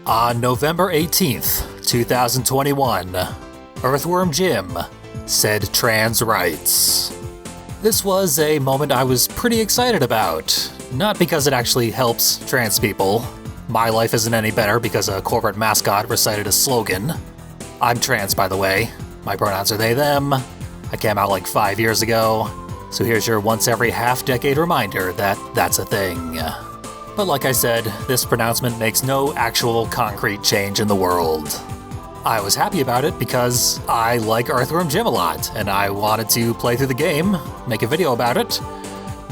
On November 18th, 2021, Earthworm Jim said trans rights. This was a moment I was pretty excited about, not because it actually helps trans people. My life isn't any better because a corporate mascot recited a slogan. I'm trans, by the way. My pronouns are they, them. I came out like 5 years ago, so here's your once every half-decade reminder that that's a thing. But like I said, this pronouncement makes no actual concrete change in the world. I was happy about it because I like Earthworm Jim a lot, and I wanted to play through the game, make a video about it,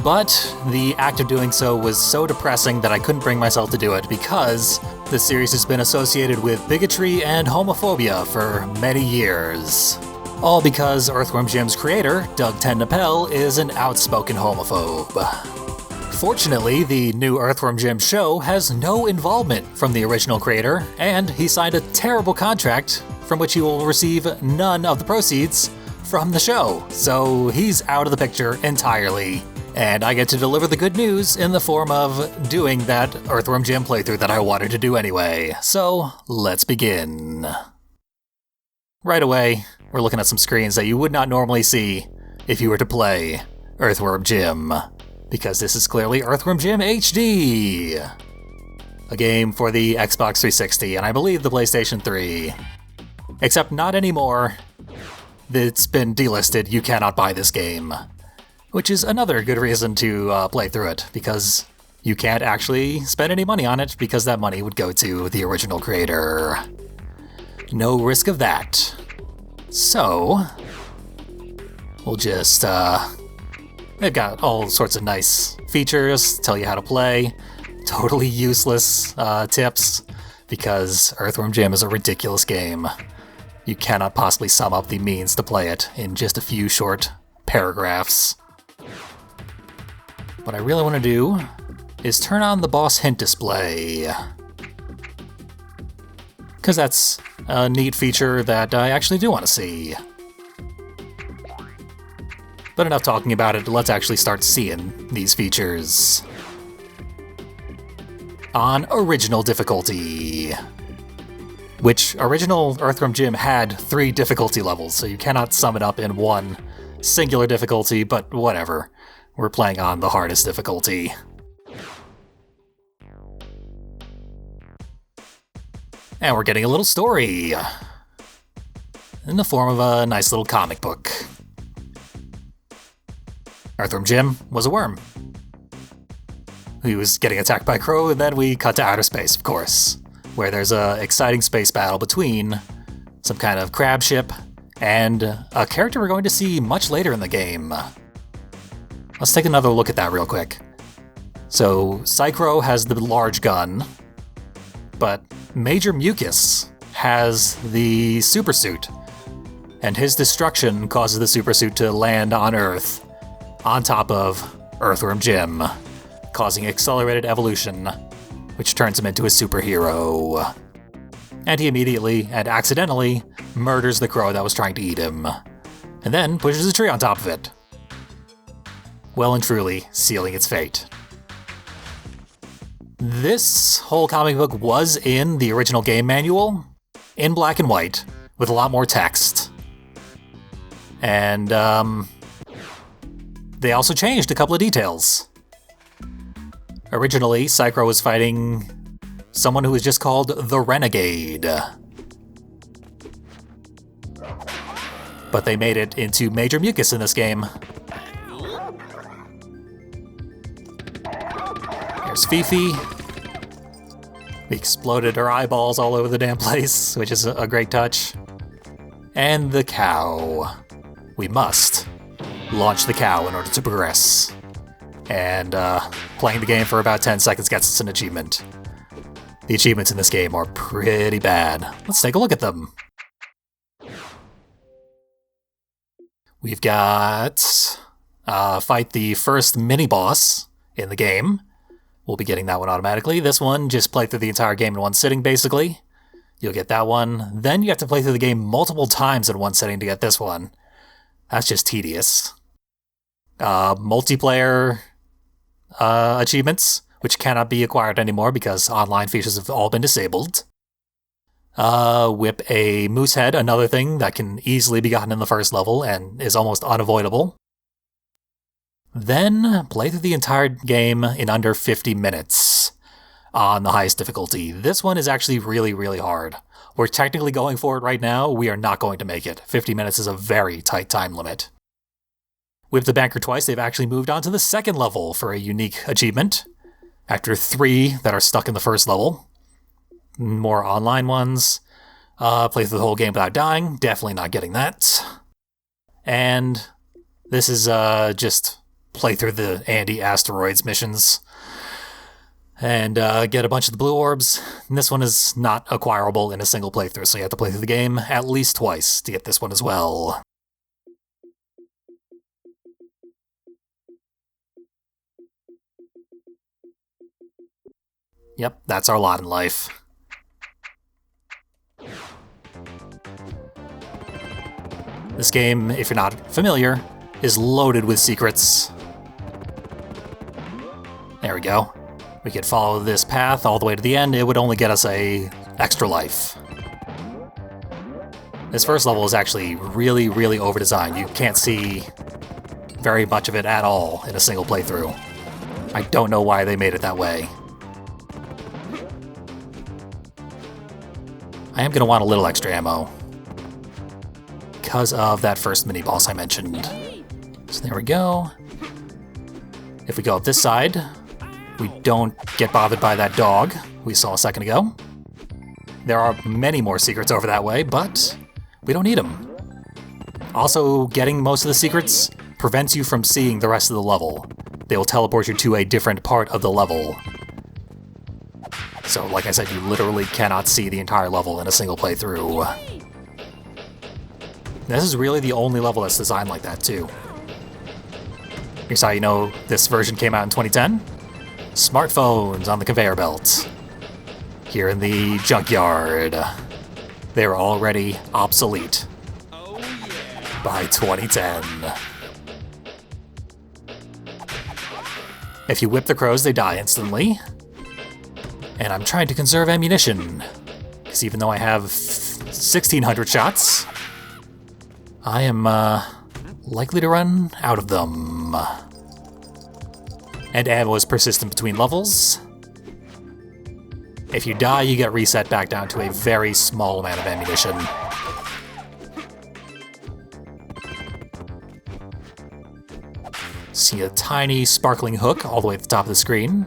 but the act of doing so was so depressing that I couldn't bring myself to do it because the series has been associated with bigotry and homophobia for many years. All because Earthworm Jim's creator, Doug TenNapel, is an outspoken homophobe. Fortunately, the new Earthworm Jim show has no involvement from the original creator, and he signed a terrible contract from which he will receive none of the proceeds from the show, so he's out of the picture entirely. And I get to deliver the good news in the form of doing that Earthworm Jim playthrough that I wanted to do anyway. So, let's begin. Right away, we're looking at some screens that you would not normally see if you were to play Earthworm Jim, because this is clearly Earthworm Jim HD, a game for the Xbox 360 and I believe the PlayStation 3. Except not anymore. It's been delisted, you cannot buy this game. Which is another good reason to play through it, because you can't actually spend any money on it because that money would go to the original creator. No risk of that. So, we'll just, they've got all sorts of nice features, tell you how to play, totally useless tips, because Earthworm Jim is a ridiculous game. You cannot possibly sum up the means to play it in just a few short paragraphs. What I really want to do is turn on the boss hint display, because that's a neat feature that I actually do want to see. But enough talking about it, let's actually start seeing these features. On original difficulty, which original Earthworm Jim had 3 difficulty levels, so you cannot sum it up in one singular difficulty, but whatever. We're playing on the hardest difficulty. And we're getting a little story in the form of a nice little comic book. Earthworm Jim was a worm. He was getting attacked by a crow, and then we cut to outer space, of course, where there's a exciting space battle between some kind of crab ship and a character we're going to see much later in the game. Let's take another look at that real quick. So, Psychro has the large gun, but Major Mucus has the supersuit, and his destruction causes the supersuit to land on Earth, on top of Earthworm Jim, causing accelerated evolution, which turns him into a superhero. And he immediately and accidentally murders the crow that was trying to eat him, and then pushes a tree on top of it, well and truly sealing its fate. This whole comic book was in the original game manual, in black and white, with a lot more text. And, they also changed a couple of details. Originally, Psychro was fighting someone who was just called the Renegade. But they made it into Major Mucus in this game. There's Fifi. We exploded her eyeballs all over the damn place, which is a great touch. And the cow. We must launch the cow in order to progress. And playing the game for about 10 seconds gets us an achievement. The achievements in this game are pretty bad. Let's take a look at them. We've got fight the first mini-boss in the game. We'll be getting that one automatically. This one, just play through the entire game in one sitting, basically. You'll get that one. Then you have to play through the game multiple times in one sitting to get this one. That's just tedious. Multiplayer achievements, which cannot be acquired anymore because online features have all been disabled. Whip a moose head, another thing that can easily be gotten in the first level and is almost unavoidable. Then play through the entire game in under 50 minutes on the highest difficulty. This one is actually really, really hard. We're technically going for it right now. We are not going to make it. 50 minutes is a very tight time limit. Whip the banker twice. They've actually moved on to the second level for a unique achievement. After 3 that are stuck in the first level. More online ones. Play through the whole game without dying. Definitely not getting that. And this is just play through the Asteroids missions. And get a bunch of the blue orbs. And this one is not acquirable in a single playthrough, so you have to play through the game at least twice to get this one as well. Yep, that's our lot in life. This game, if you're not familiar, is loaded with secrets. There we go. We could follow this path all the way to the end. It would only get us a extra life. This first level is actually really, really over-designed. You can't see very much of it at all in a single playthrough. I don't know why they made it that way. I am going to want a little extra ammo because of that first mini-boss I mentioned. So there we go. If we go up this side, we don't get bothered by that dog we saw a second ago. There are many more secrets over that way, but we don't need them. Also, getting most of the secrets prevents you from seeing the rest of the level. They will teleport you to a different part of the level. So, like I said, you literally cannot see the entire level in a single playthrough. This is really the only level that's designed like that, too. Here's how you know this version came out in 2010. Smartphones on the conveyor belt. Here in the junkyard. They were already obsolete by 2010. If you whip the crows, they die instantly. And I'm trying to conserve ammunition, because even though I have 1,600 shots, I am likely to run out of them. And ammo is persistent between levels. If you die, you get reset back down to a very small amount of ammunition. See a tiny sparkling hook all the way at the top of the screen.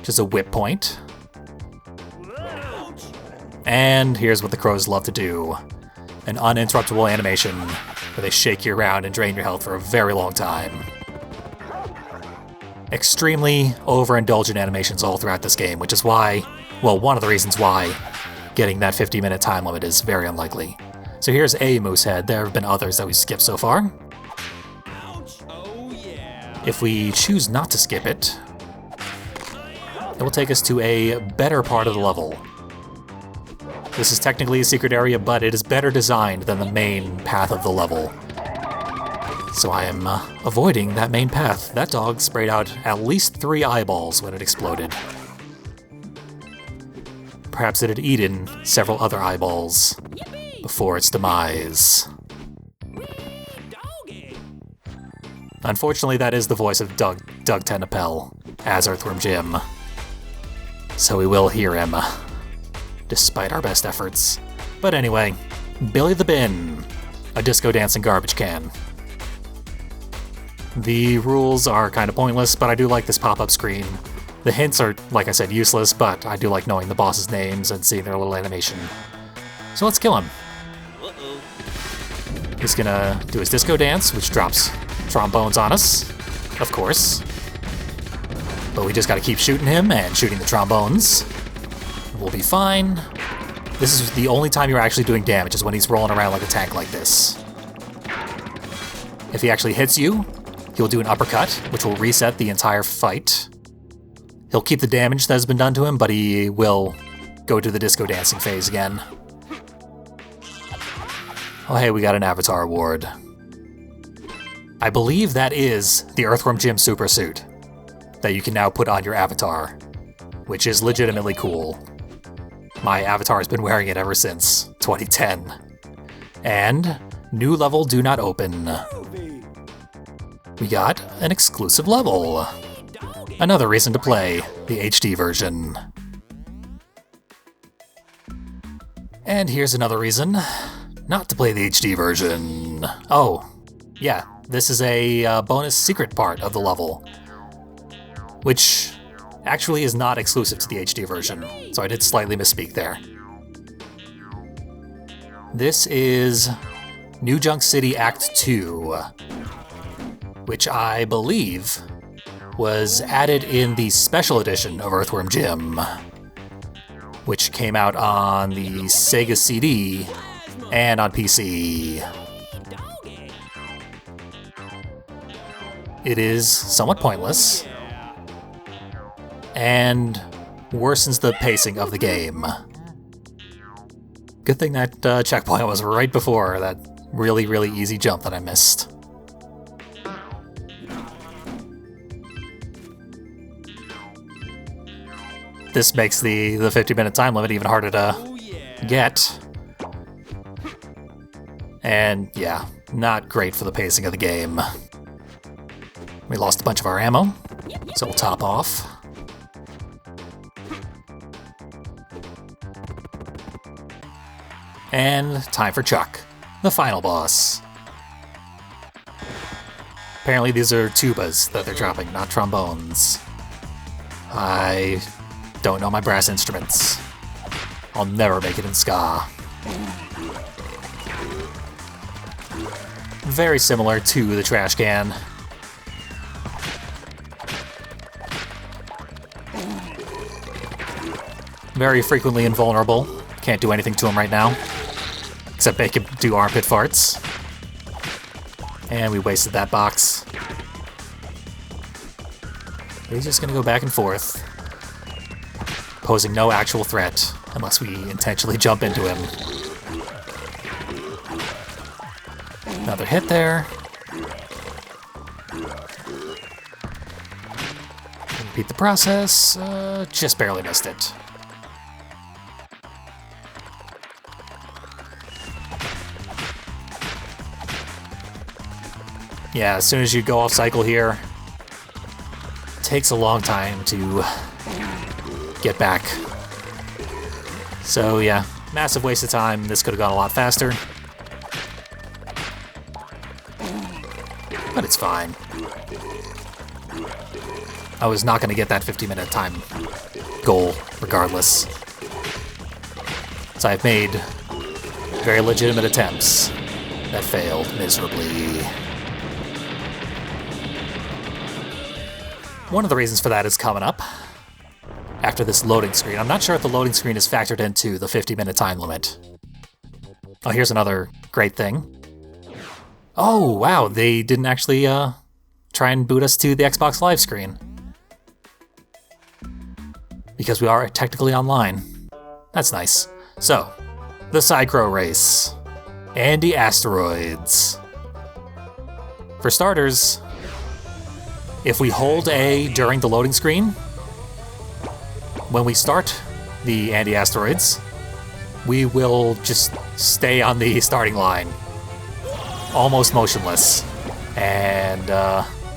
Just a whip point. And here's what the crows love to do. An uninterruptible animation where they shake you around and drain your health for a very long time. Extremely overindulgent animations all throughout this game, which is why, well, one of the reasons why getting that 50-minute time limit is very unlikely. So here's a moose head. There have been others that we skipped so far. If we choose not to skip it, it will take us to a better part of the level. This is technically a secret area, but it is better designed than the main path of the level. So I am avoiding that main path. That dog sprayed out at least 3 eyeballs when it exploded. Perhaps it had eaten several other eyeballs before its demise. Unfortunately, that is the voice of Doug Tenapel as Earthworm Jim. So we will hear him, despite our best efforts. But anyway, Billy the Bin, a disco dancing garbage can. The rules are kind of pointless, but I do like this pop-up screen. The hints are, like I said, useless, but I do like knowing the bosses' names and seeing their little animation. So let's kill him. He's gonna do his disco dance, which drops trombones on us, of course. But we just gotta keep shooting him and shooting the trombones. We'll be fine. This is the only time you're actually doing damage, is when he's rolling around like a tank like this. If he actually hits you, he'll do an uppercut, which will reset the entire fight. He'll keep the damage that has been done to him, but he will go to the disco dancing phase again. Oh hey, we got an Avatar Award. I believe that is the Earthworm Jim super suit that you can now put on your avatar, which is legitimately cool. My avatar has been wearing it ever since 2010. And new level do not open. We got an exclusive level. Another reason to play the HD version. And here's another reason not to play the HD version. Oh, yeah, this is a bonus secret part of the level, which actually is not exclusive to the HD version, so I did slightly misspeak there. This is New Junk City Act 2, which I believe was added in the special edition of Earthworm Jim, which came out on the Sega CD and on PC. It is somewhat pointless, and worsens the pacing of the game. Good thing that checkpoint was right before that really, really easy jump that I missed. This makes the 50-minute time limit even harder to get. And yeah, not great for the pacing of the game. We lost a bunch of our ammo, so we'll top off. And time for Chuck, the final boss. Apparently these are tubas that they're dropping, not trombones. I don't know my brass instruments. I'll never make it in ska. Very similar to the trash can. Very frequently invulnerable. Can't do anything to him right now, except make him do armpit farts. And we wasted that box. He's just gonna go back and forth, posing no actual threat, unless we intentionally jump into him. Another hit there. Repeat the process. Just barely missed it. Yeah, as soon as you go off cycle here, it takes a long time to get back. So yeah, massive waste of time. This could have gone a lot faster. But it's fine. I was not going to get that 50-minute time goal regardless. So I've made very legitimate attempts that failed miserably. One of the reasons for that is coming up after this loading screen. I'm not sure if the loading screen is factored into the 50-minute time limit. Oh, here's another great thing. Oh, wow, they didn't actually try and boot us to the Xbox Live screen. Because we are technically online. That's nice. So, the Psychro race. And the asteroids. For starters, if we hold A during the loading screen, when we start the Andy Asteroids, we will just stay on the starting line, almost motionless, and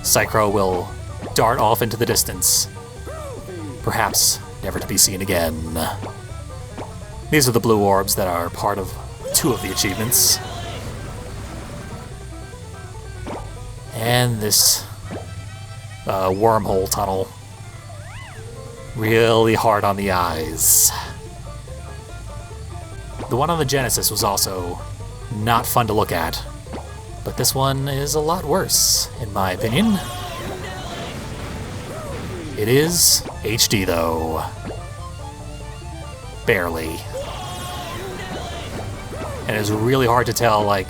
Psychro will dart off into the distance, perhaps never to be seen again. These are the blue orbs that are part of 2 of the achievements. And this wormhole tunnel. Really hard on the eyes. The one on the Genesis was also not fun to look at, but this one is a lot worse, in my opinion. It is HD though. Barely. And it's really hard to tell, like,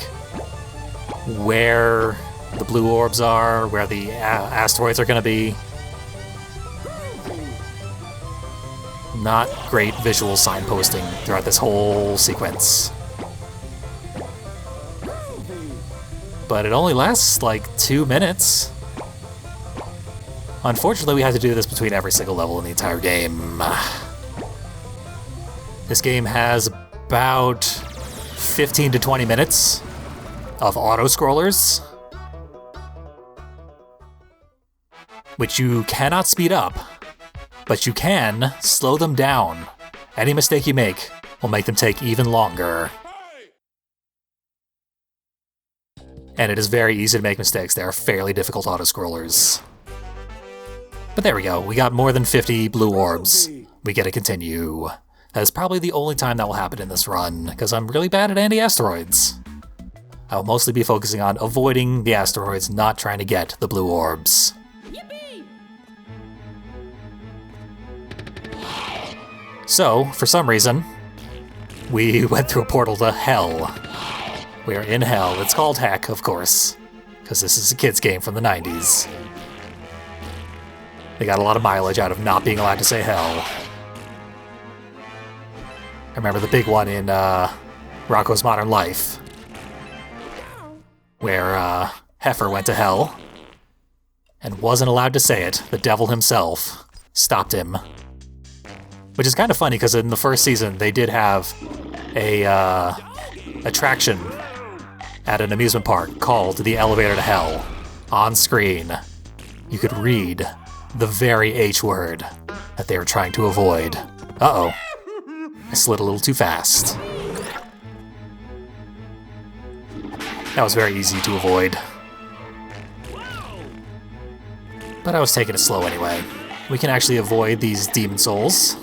where the blue orbs are, where the asteroids are going to be. Not great visual signposting throughout this whole sequence. But it only lasts like 2 minutes. Unfortunately, we had to do this between every single level in the entire game. This game has about 15 to 20 minutes of auto-scrollers, which you cannot speed up, but you can slow them down. Any mistake you make will make them take even longer. And it is very easy to make mistakes. They are fairly difficult auto-scrollers. But there we go. We got more than 50 blue orbs. We get to continue. That is probably the only time that will happen in this run, because I'm really bad at anti-asteroids. I will mostly be focusing on avoiding the asteroids, not trying to get the blue orbs. Yippee! So, for some reason, we went through a portal to hell. We are in hell. It's called Heck, of course, because this is a kid's game from the 90s. They got a lot of mileage out of not being allowed to say hell. I remember the big one in Rocko's Modern Life, where Heifer went to hell and wasn't allowed to say it. The devil himself stopped him. Which is kind of funny, because in the first season, they did have a attraction at an amusement park called the Elevator to Hell. On screen, you could read the very H word that they were trying to avoid. Uh-oh. I slid a little too fast. That was very easy to avoid. But I was taking it slow anyway. We can actually avoid these demon souls.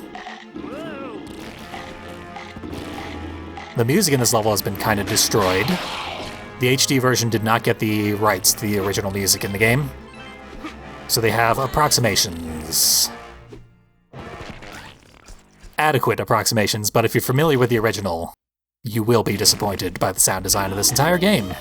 The music in this level has been kind of destroyed. The HD version did not get the rights to the original music in the game, so they have approximations. Adequate approximations, but if you're familiar with the original, you will be disappointed by the sound design of this entire game.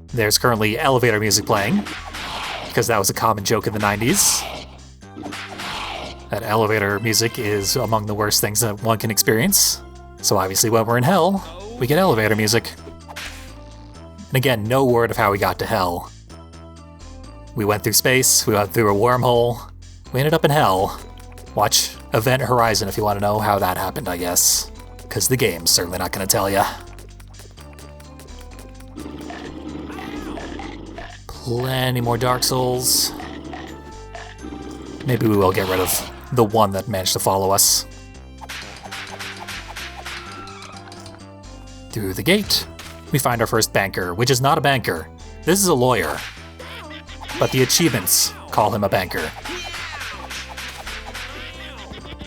There's currently elevator music playing, because that was a common joke in the 90s. That elevator music is among the worst things that one can experience. So obviously when we're in hell, we get elevator music. And again, no word of how we got to hell. We went through space, we went through a wormhole, we ended up in hell. Watch Event Horizon if you want to know how that happened, I guess. Because the game's certainly not going to tell ya. Plenty more Dark Souls. Maybe we will get rid of the one that managed to follow us. Through the gate, we find our first banker, which is not a banker. This is a lawyer. But the achievements call him a banker.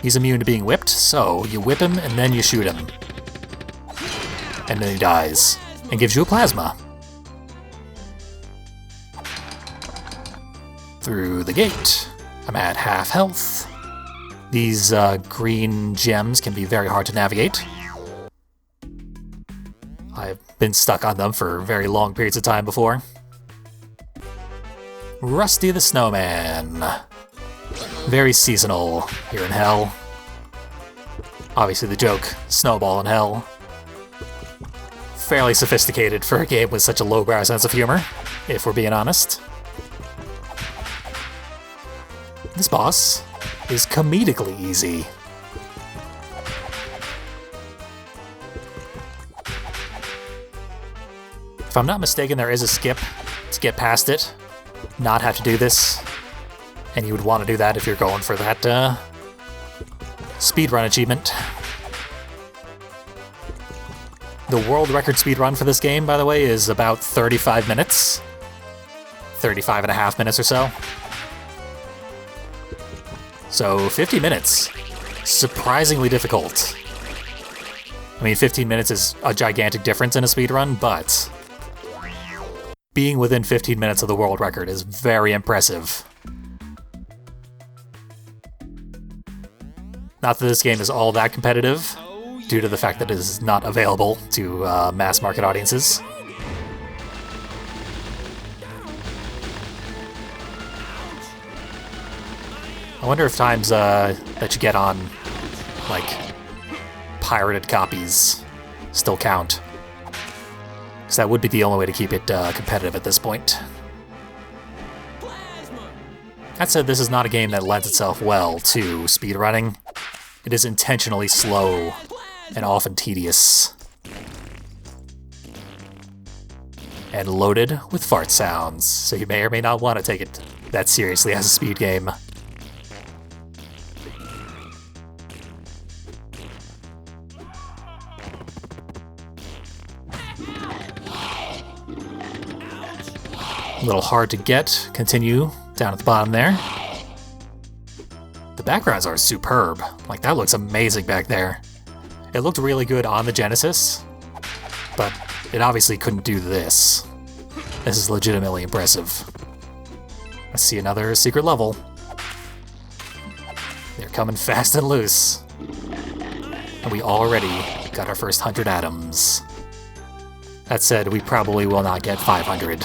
He's immune to being whipped, so you whip him and then you shoot him. And then he dies, and gives you a plasma. Through the gate, I'm at half health. These green gems can be very hard to navigate. I've been stuck on them for very long periods of time before. Rusty the Snowman. Very seasonal here in hell. Obviously the joke, snowball in hell. Fairly sophisticated for a game with such a lowbrow sense of humor, if we're being honest. This boss is comedically easy. If I'm not mistaken, there is a skip to get past it, not have to do this, and you would want to do that if you're going for that speedrun achievement. The world record speedrun for this game, by the way, is about 35 minutes. 35 and a half minutes or so. So 50 minutes. Surprisingly difficult. I mean, 15 minutes is a gigantic difference in a speedrun, but being within 15 minutes of the world record is very impressive. Not that this game is all that competitive, due to the fact that it is not available to mass market audiences. I wonder if times that you get on, like, pirated copies still count. Because that would be the only way to keep it competitive at this point. That said, this is not a game that lends itself well to speedrunning. It is intentionally slow and often tedious. And loaded with fart sounds, so you may or may not want to take it that seriously as a speed game. A little hard to get. Continue down at the bottom there. The backgrounds are superb. Like, that looks amazing back there. It looked really good on the Genesis, but it obviously couldn't do this. This is legitimately impressive. I see another secret level. They're coming fast and loose. And we already got our first 100 atoms. That said, we probably will not get 500.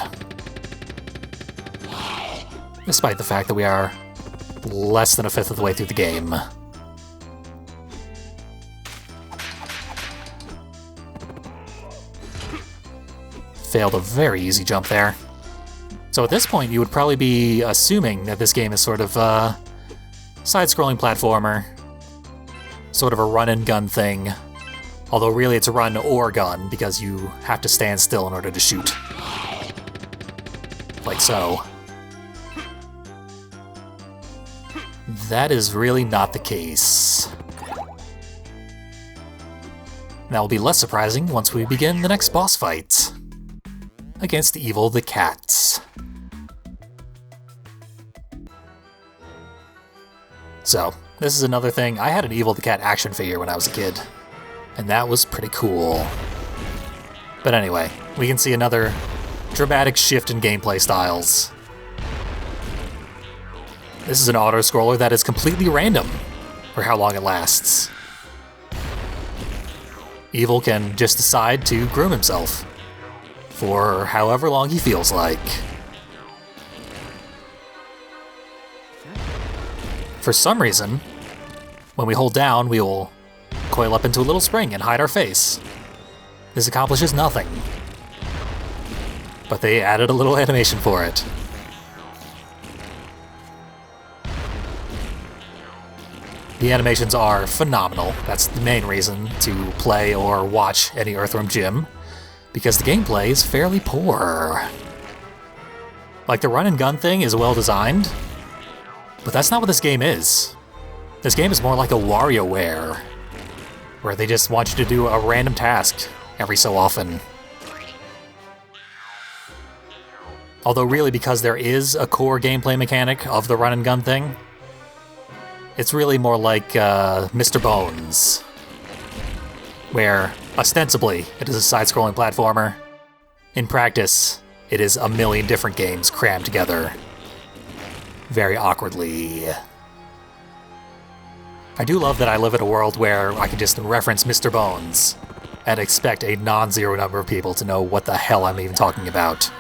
Despite the fact that we are less than a fifth of the way through the game. Failed a very easy jump there. So at this point, you would probably be assuming that this game is sort of a side-scrolling platformer, sort of a run-and-gun thing. Although really it's a run or gun, because you have to stand still in order to shoot. Like so. That is really not the case. That will be less surprising once we begin the next boss fight. Against Evil the Cat. So, this is another thing. I had an Evil the Cat action figure when I was a kid, and that was pretty cool. But anyway, we can see another dramatic shift in gameplay styles. This is an auto-scroller that is completely random for how long it lasts. Evil can just decide to groom himself for however long he feels like. For some reason, when we hold down, we will coil up into a little spring and hide our face. This accomplishes nothing. But they added a little animation for it. The animations are phenomenal. That's the main reason to play or watch any Earthworm Jim, because the gameplay is fairly poor. Like, the run-and-gun thing is well designed, but that's not what this game is. This game is more like a WarioWare, where they just want you to do a random task every so often. Although really, because there is a core gameplay mechanic of the run-and-gun thing, it's really more like Mr. Bones, where ostensibly it is a side-scrolling platformer. In practice, it is a million different games crammed together very awkwardly. I do love that I live in a world where I can just reference Mr. Bones and expect a non-zero number of people to know what the hell I'm even talking about.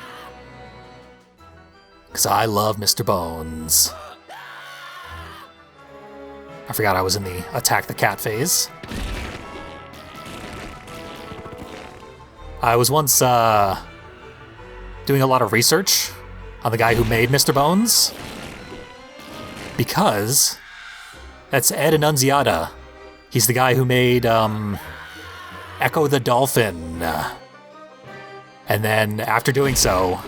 Because I love Mr. Bones. I forgot I was in the attack the cat phase. I was once doing a lot of research on the guy who made Mr. Bones, because that's Ed Annunziata. He's the guy who made Echo the Dolphin. And then after doing so,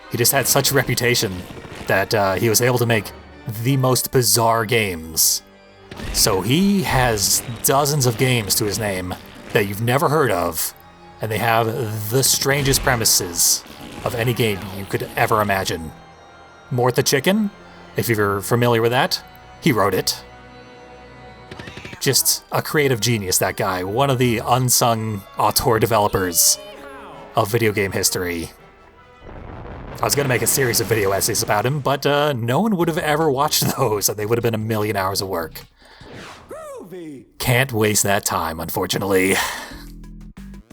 he just had such a reputation that he was able to make the most bizarre games. So he has dozens of games to his name that you've never heard of, and they have the strangest premises of any game you could ever imagine. Mort the Chicken, if you're familiar with that, he wrote it. Just a creative genius, that guy. One of the unsung auteur developers of video game history. I was going to make a series of video essays about him, but no one would have ever watched those, and they would have been 1,000,000 hours of work. Can't waste that time, unfortunately.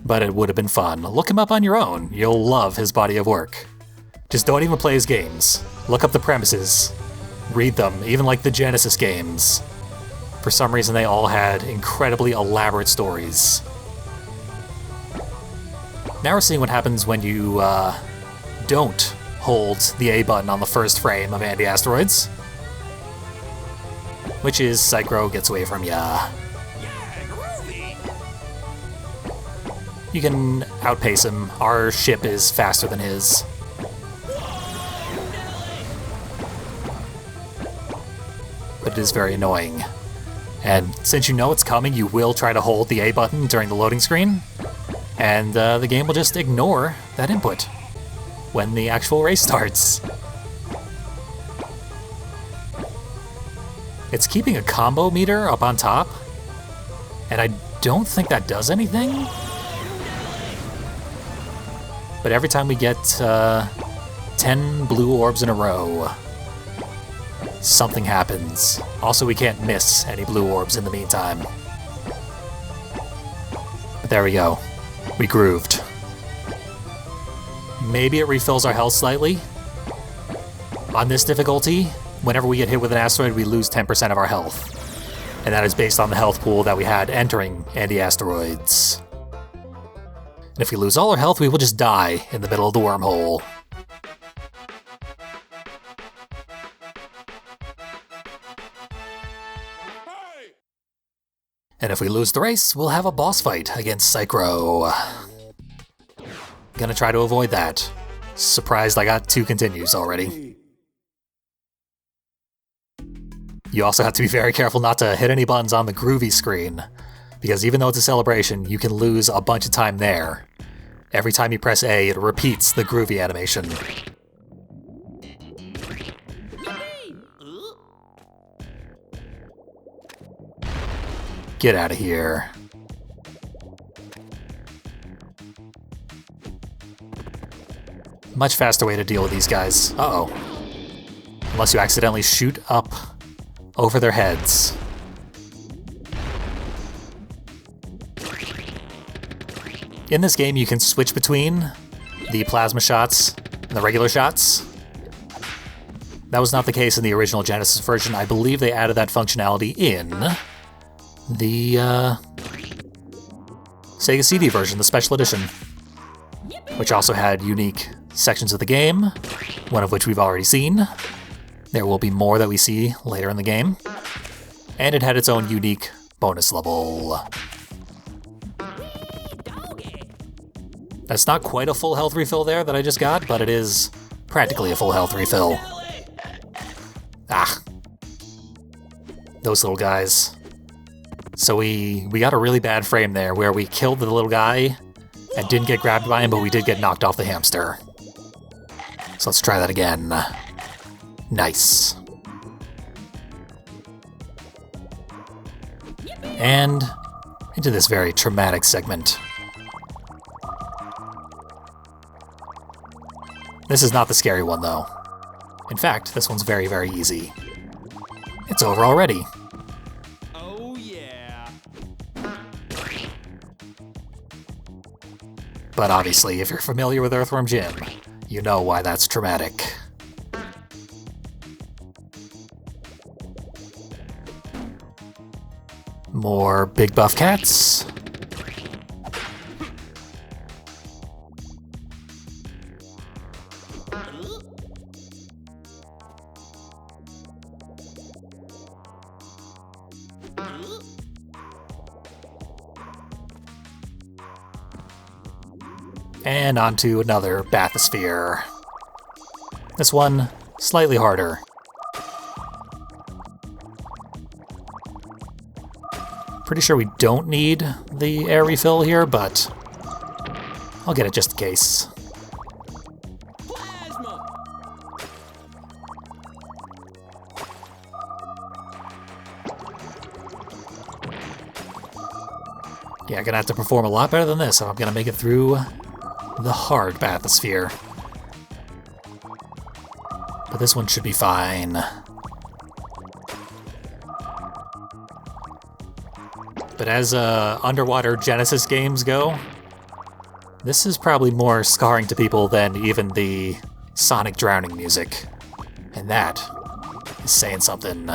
But it would have been fun. Look him up on your own. You'll love his body of work. Just don't even play his games. Look up the premises. Read them, even like the Genesis games. For some reason, they all had incredibly elaborate stories. Now we're seeing what happens when you don't hold the A button on the first frame of Anti-Asteroids. Which is Psycho gets away from ya. You can outpace him. Our ship is faster than his. But it is very annoying. And since you know it's coming, you will try to hold the A button during the loading screen, and the game will just ignore that input when the actual race starts. It's keeping a combo meter up on top, and I don't think that does anything. But every time we get 10 blue orbs in a row, something happens. Also, we can't miss any blue orbs in the meantime. But there we go. We grooved. Maybe it refills our health slightly. On this difficulty, whenever we get hit with an asteroid, we lose 10% of our health. And that is based on the health pool that we had entering Anti-Asteroids. And if we lose all our health, we will just die in the middle of the wormhole. And if we lose the race, we'll have a boss fight against Psycho. Gonna try to avoid that. Surprised I got 2 continues already. You also have to be very careful not to hit any buttons on the groovy screen, because even though it's a celebration, you can lose a bunch of time there. Every time you press A, it repeats the groovy animation. Get out of here. Much faster way to deal with these guys. Uh-oh. Unless you accidentally shoot up over their heads. In this game, you can switch between the plasma shots and the regular shots. That was not the case in the original Genesis version. I believe they added that functionality in the Sega CD version, the special edition, which also had unique sections of the game, one of which we've already seen. There will be more that we see later in the game. And it had its own unique bonus level. That's not quite a full health refill there that I just got, but it is practically a full health refill. Ah. Those little guys. So we got a really bad frame there where we killed the little guy and didn't get grabbed by him, but we did get knocked off the hamster. So let's try that again. Nice. And into this very traumatic segment. This is not the scary one, though. In fact, this one's very, very easy. It's over already. Oh, yeah. But obviously, if you're familiar with Earthworm Jim, you know why that's traumatic. More big buff cats. And onto another bathysphere. This one, slightly harder. Pretty sure we don't need the air refill here, but I'll get it just in case. Plasma. Yeah, gonna have to perform a lot better than this if I'm gonna make it through the hard bathysphere. But this one should be fine. But as underwater Genesis games go, this is probably more scarring to people than even the Sonic drowning music. And that is saying something.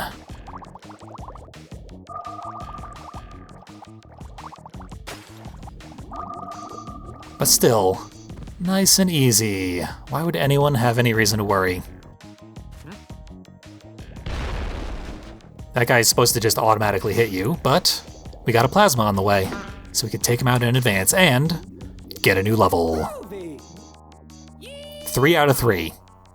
But still, nice and easy. Why would anyone have any reason to worry? That guy's supposed to just automatically hit you, but we got a plasma on the way, so we can take him out in advance and get a new level. 3 out of 3.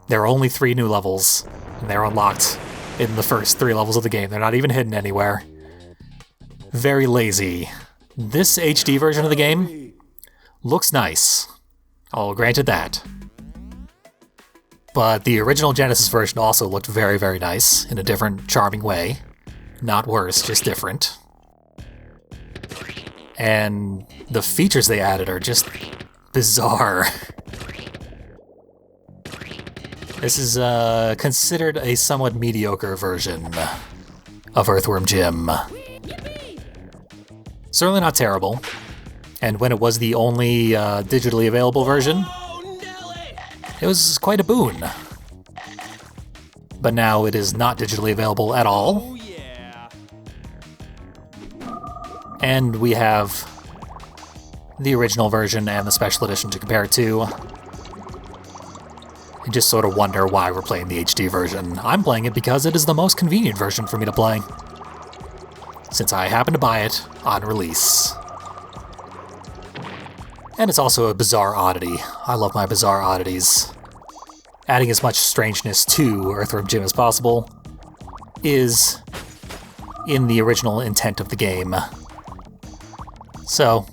There are only 3 new levels, and they're unlocked in the first 3 levels of the game. They're not even hidden anywhere. Very lazy. This HD version of the game looks nice. I'll grant it that. But the original Genesis version also looked very, very nice in a different, charming way. Not worse, just different. And the features they added are just bizarre. This is considered a somewhat mediocre version of Earthworm Jim. Certainly not terrible. And when it was the only digitally available version, it was quite a boon. But now it is not digitally available at all. And we have the original version and the special edition to compare it to. I just sort of wonder why we're playing the HD version. I'm playing it because it is the most convenient version for me to play, since I happened to buy it on release. And it's also a bizarre oddity. I love my bizarre oddities. Adding as much strangeness to Earthworm Jim as possible is in the original intent of the game. So,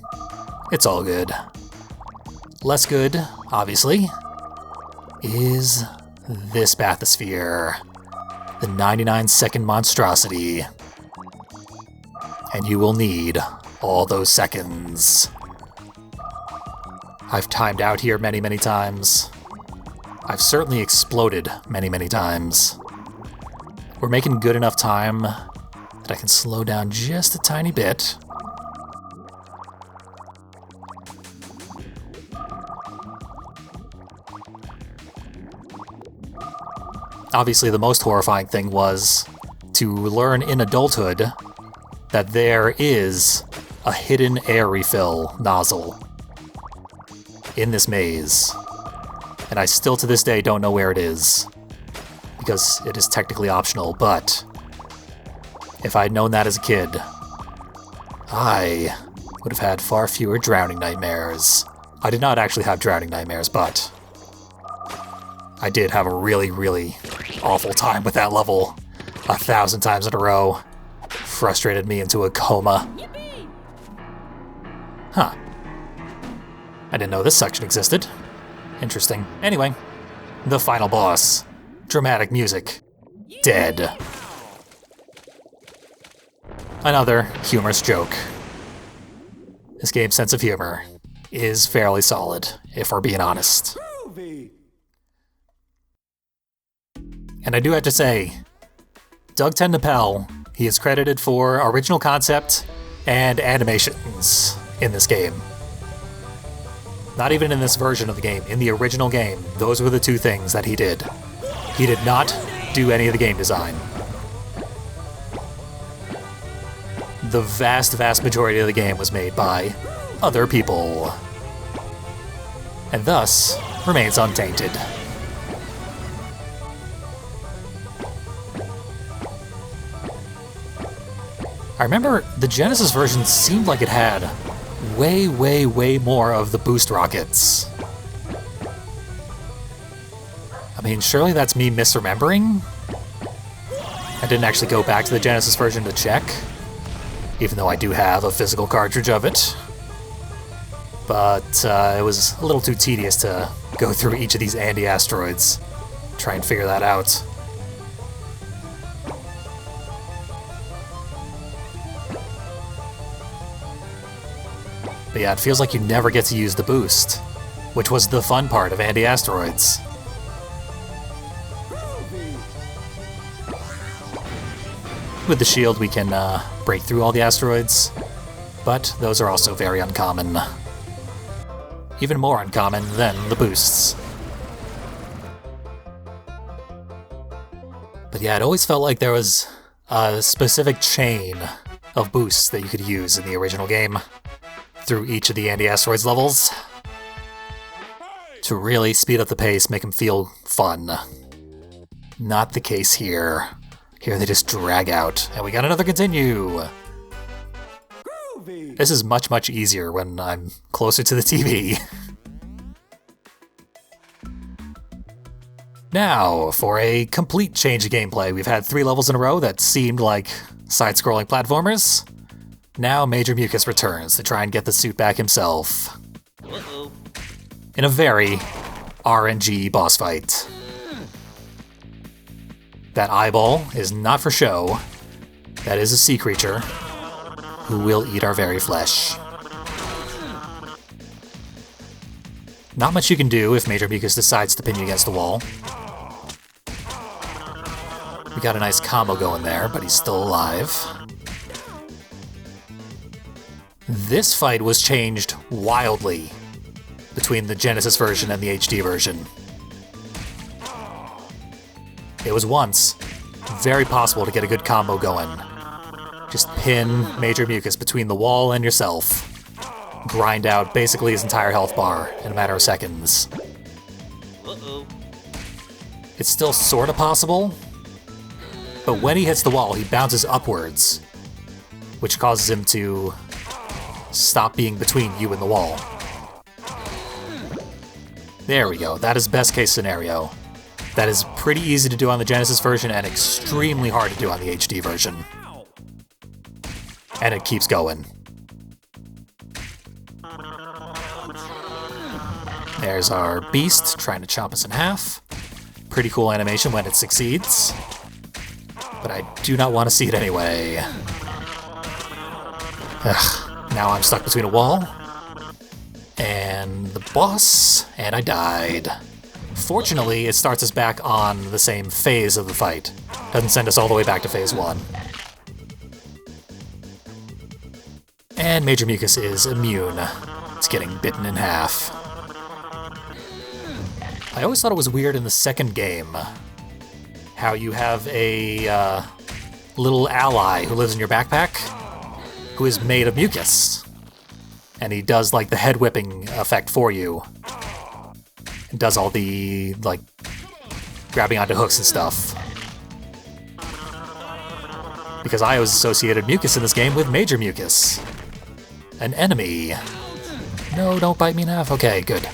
it's all good. Less good, obviously, is this bathysphere. The 99-second monstrosity. And you will need all those seconds. I've timed out here many, many times. I've certainly exploded many, many times. We're making good enough time that I can slow down just a tiny bit. Obviously, the most horrifying thing was to learn in adulthood that there is a hidden air refill nozzle in this maze. And I still to this day don't know where it is, because it is technically optional, but if I'd known that as a kid, I would have had far fewer drowning nightmares. I did not actually have drowning nightmares, but I did have a really, really awful time with that level 1,000 times in a row. Frustrated me into a coma. Huh. I didn't know this section existed. Interesting. Anyway, the final boss. Dramatic music. Dead. Another humorous joke. This game's sense of humor is fairly solid, if we're being honest. And I do have to say, Doug Tennapel, he is credited for original concept and animations in this game. Not even in this version of the game, in the original game, those were the 2 things that he did. He did not do any of the game design. The vast, vast majority of the game was made by other people, and thus remains untainted. I remember the Genesis version seemed like it had way, way, way more of the boost rockets. I mean, surely that's me misremembering? I didn't actually go back to the Genesis version to check, even though I do have a physical cartridge of it. But it was a little too tedious to go through each of these asteroids, try and figure that out. But yeah, it feels like you never get to use the boost, which was the fun part of Asteroids. With the shield, we can break through all the asteroids, but those are also very uncommon. Even more uncommon than the boosts. But yeah, it always felt like there was a specific chain of boosts that you could use in the original game through each of the Asteroids levels. to really speed up the pace, make them feel fun. Not the case here. Here they just drag out. And we got another continue! Groovy. This is much, much easier when I'm closer to the TV. Now, for a complete change of gameplay, we've had 3 levels in a row that seemed like side-scrolling platformers. Now Major Mucus returns to try and get the suit back himself. Uh-oh. In a very RNG boss fight. That eyeball is not for show. That is a sea creature who will eat our very flesh. Not much you can do if Major Mucus decides to pin you against the wall. We got a nice combo going there, but he's still alive. This fight was changed wildly between the Genesis version and the HD version. It was once very possible to get a good combo going. Just pin Major Mucus between the wall and yourself. Grind out basically his entire health bar in a matter of seconds. Uh-oh. It's still sorta possible, but when he hits the wall, he bounces upwards, which causes him to stop being between you and the wall. There we go, that is best case scenario. That is pretty easy to do on the Genesis version and extremely hard to do on the HD version. And it keeps going. There's our beast trying to chop us in half. Pretty cool animation when it succeeds. But I do not want to see it anyway. Ugh, now I'm stuck between a wall and the boss, and I died. Fortunately, it starts us back on the same phase of the fight. Doesn't send us all the way back to phase 1. And Major Mucus is immune. It's getting bitten in half. I always thought it was weird in the second game how you have a little ally who lives in your backpack who is made of mucus. And he does like the head whipping effect for you. And does all the like grabbing onto hooks and stuff. Because I always associated Mucus in this game with Major Mucus. An enemy. No, don't bite me in half. Okay, good.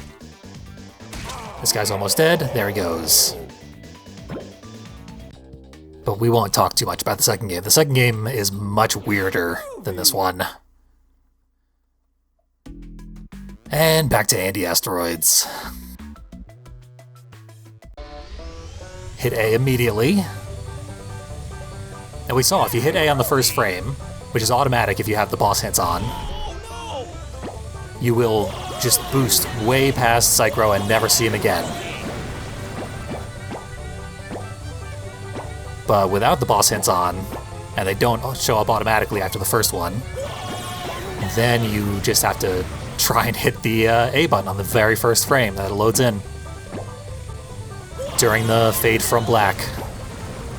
This guy's almost dead. There he goes. But we won't talk too much about the second game. The second game is much weirder than this one. And back to Asteroids. Hit A immediately. And we saw if you hit A on the first frame, which is automatic if you have the boss hints on, you will just boost way past Psychro and never see him again. But without the boss hints on, and they don't show up automatically after the first one, then you just have to try and hit the A button on the very first frame that it loads in. During the fade from black.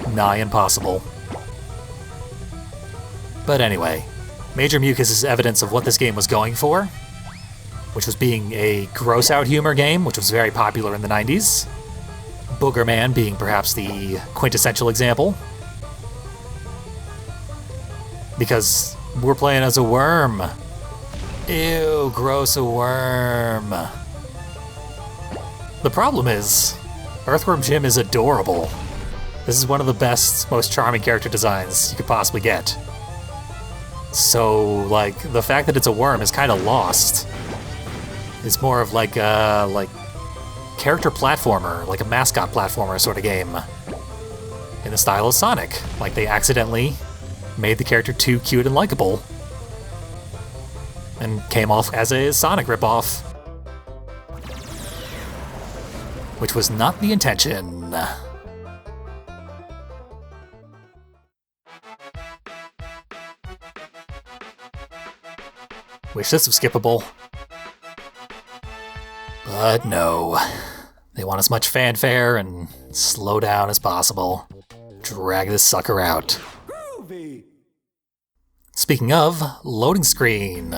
Nigh impossible. But anyway, Major Mucus is evidence of what this game was going for, which was being a gross-out humor game, which was very popular in the 90s. Booger Man being perhaps the quintessential example. Because we're playing as a worm. Ew, gross, a worm. The problem is, Earthworm Jim is adorable. This is one of the best, most charming character designs you could possibly get. So, like, the fact that it's a worm is kind of lost. It's more of like a character platformer, like a mascot platformer sort of game. In the style of Sonic. Like they accidentally made the character too cute and likable. And came off as a Sonic ripoff. Which was not the intention. Wish this was skippable. But no. They want as much fanfare and slow down as possible. Drag this sucker out. Groovy. Speaking of, loading screen.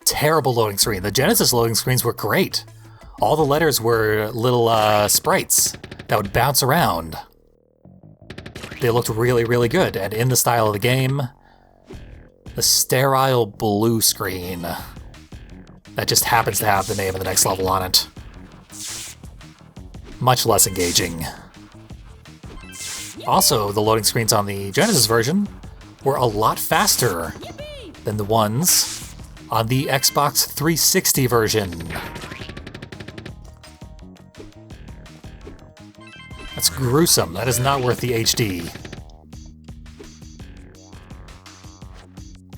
Terrible loading screen. The Genesis loading screens were great. all the letters were little sprites that would bounce around. They looked really, really good, and in the style of the game, the sterile blue screen that just happens to have the name of the next level on it. Much less engaging. Also, the loading screens on the Genesis version were a lot faster than the ones on the Xbox 360 version. That's gruesome. That is not worth the HD.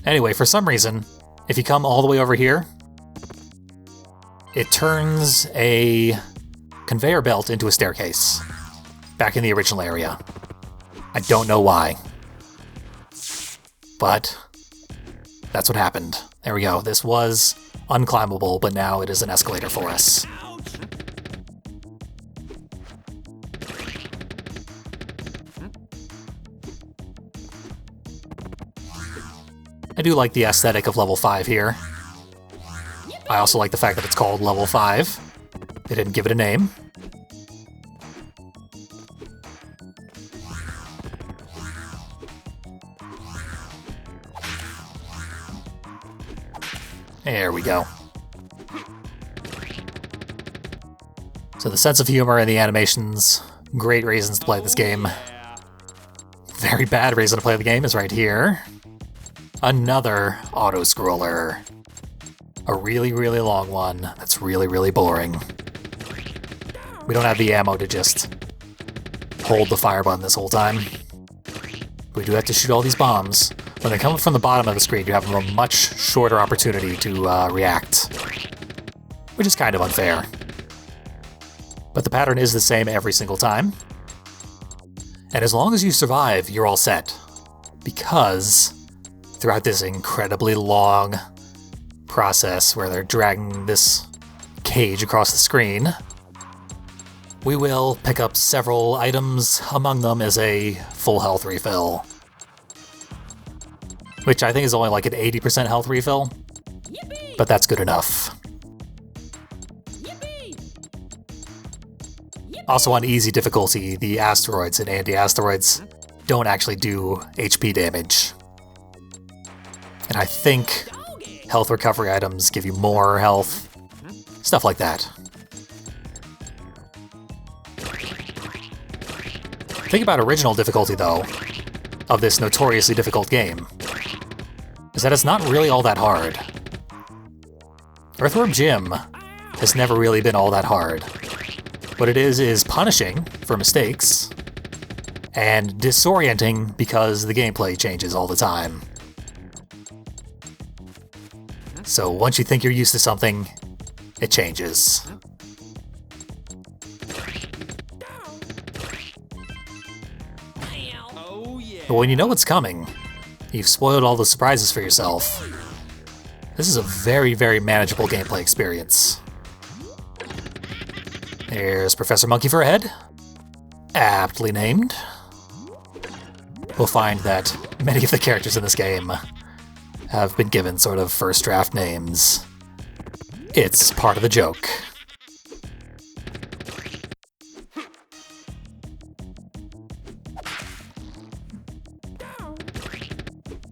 Anyway, for some reason, if you come all the way over here, it turns a conveyor belt into a staircase back in the original area. I don't know why, but that's what happened. There we go. This was unclimbable, but now it is an escalator for us. I do like the aesthetic of level 5 here. I also like the fact that it's called level 5. They didn't give it a name. There we go. So the sense of humor and the animations, great reasons to play this game. Very bad reason to play the game is right here. Another auto-scroller. A really, really long one that's really, really boring. We don't have the ammo to just hold the fire button this whole time. We do have to shoot all these bombs. When they come from the bottom of the screen, you have a much shorter opportunity to react, which is kind of unfair. But the pattern is the same every single time. And as long as you survive, you're all set. Because throughout this incredibly long process where they're dragging this cage across the screen, we will pick up several items. Among them is a full health refill, which I think is only like an 80% health refill, but that's good enough. Also on easy difficulty, the asteroids and anti-asteroids don't actually do HP damage. And I think health recovery items give you more health, stuff like that. Think about original difficulty, though, of this notoriously difficult game, is that it's not really all that hard. Earthworm Jim has never really been all that hard. What it is punishing for mistakes, and disorienting because the gameplay changes all the time. So once you think you're used to something, it changes. But when you know what's coming, you've spoiled all the surprises for yourself. This is a very, very manageable gameplay experience. There's Professor Monkey for a head. Aptly named. We'll find that many of the characters in this game have been given sort of first draft names. It's part of the joke.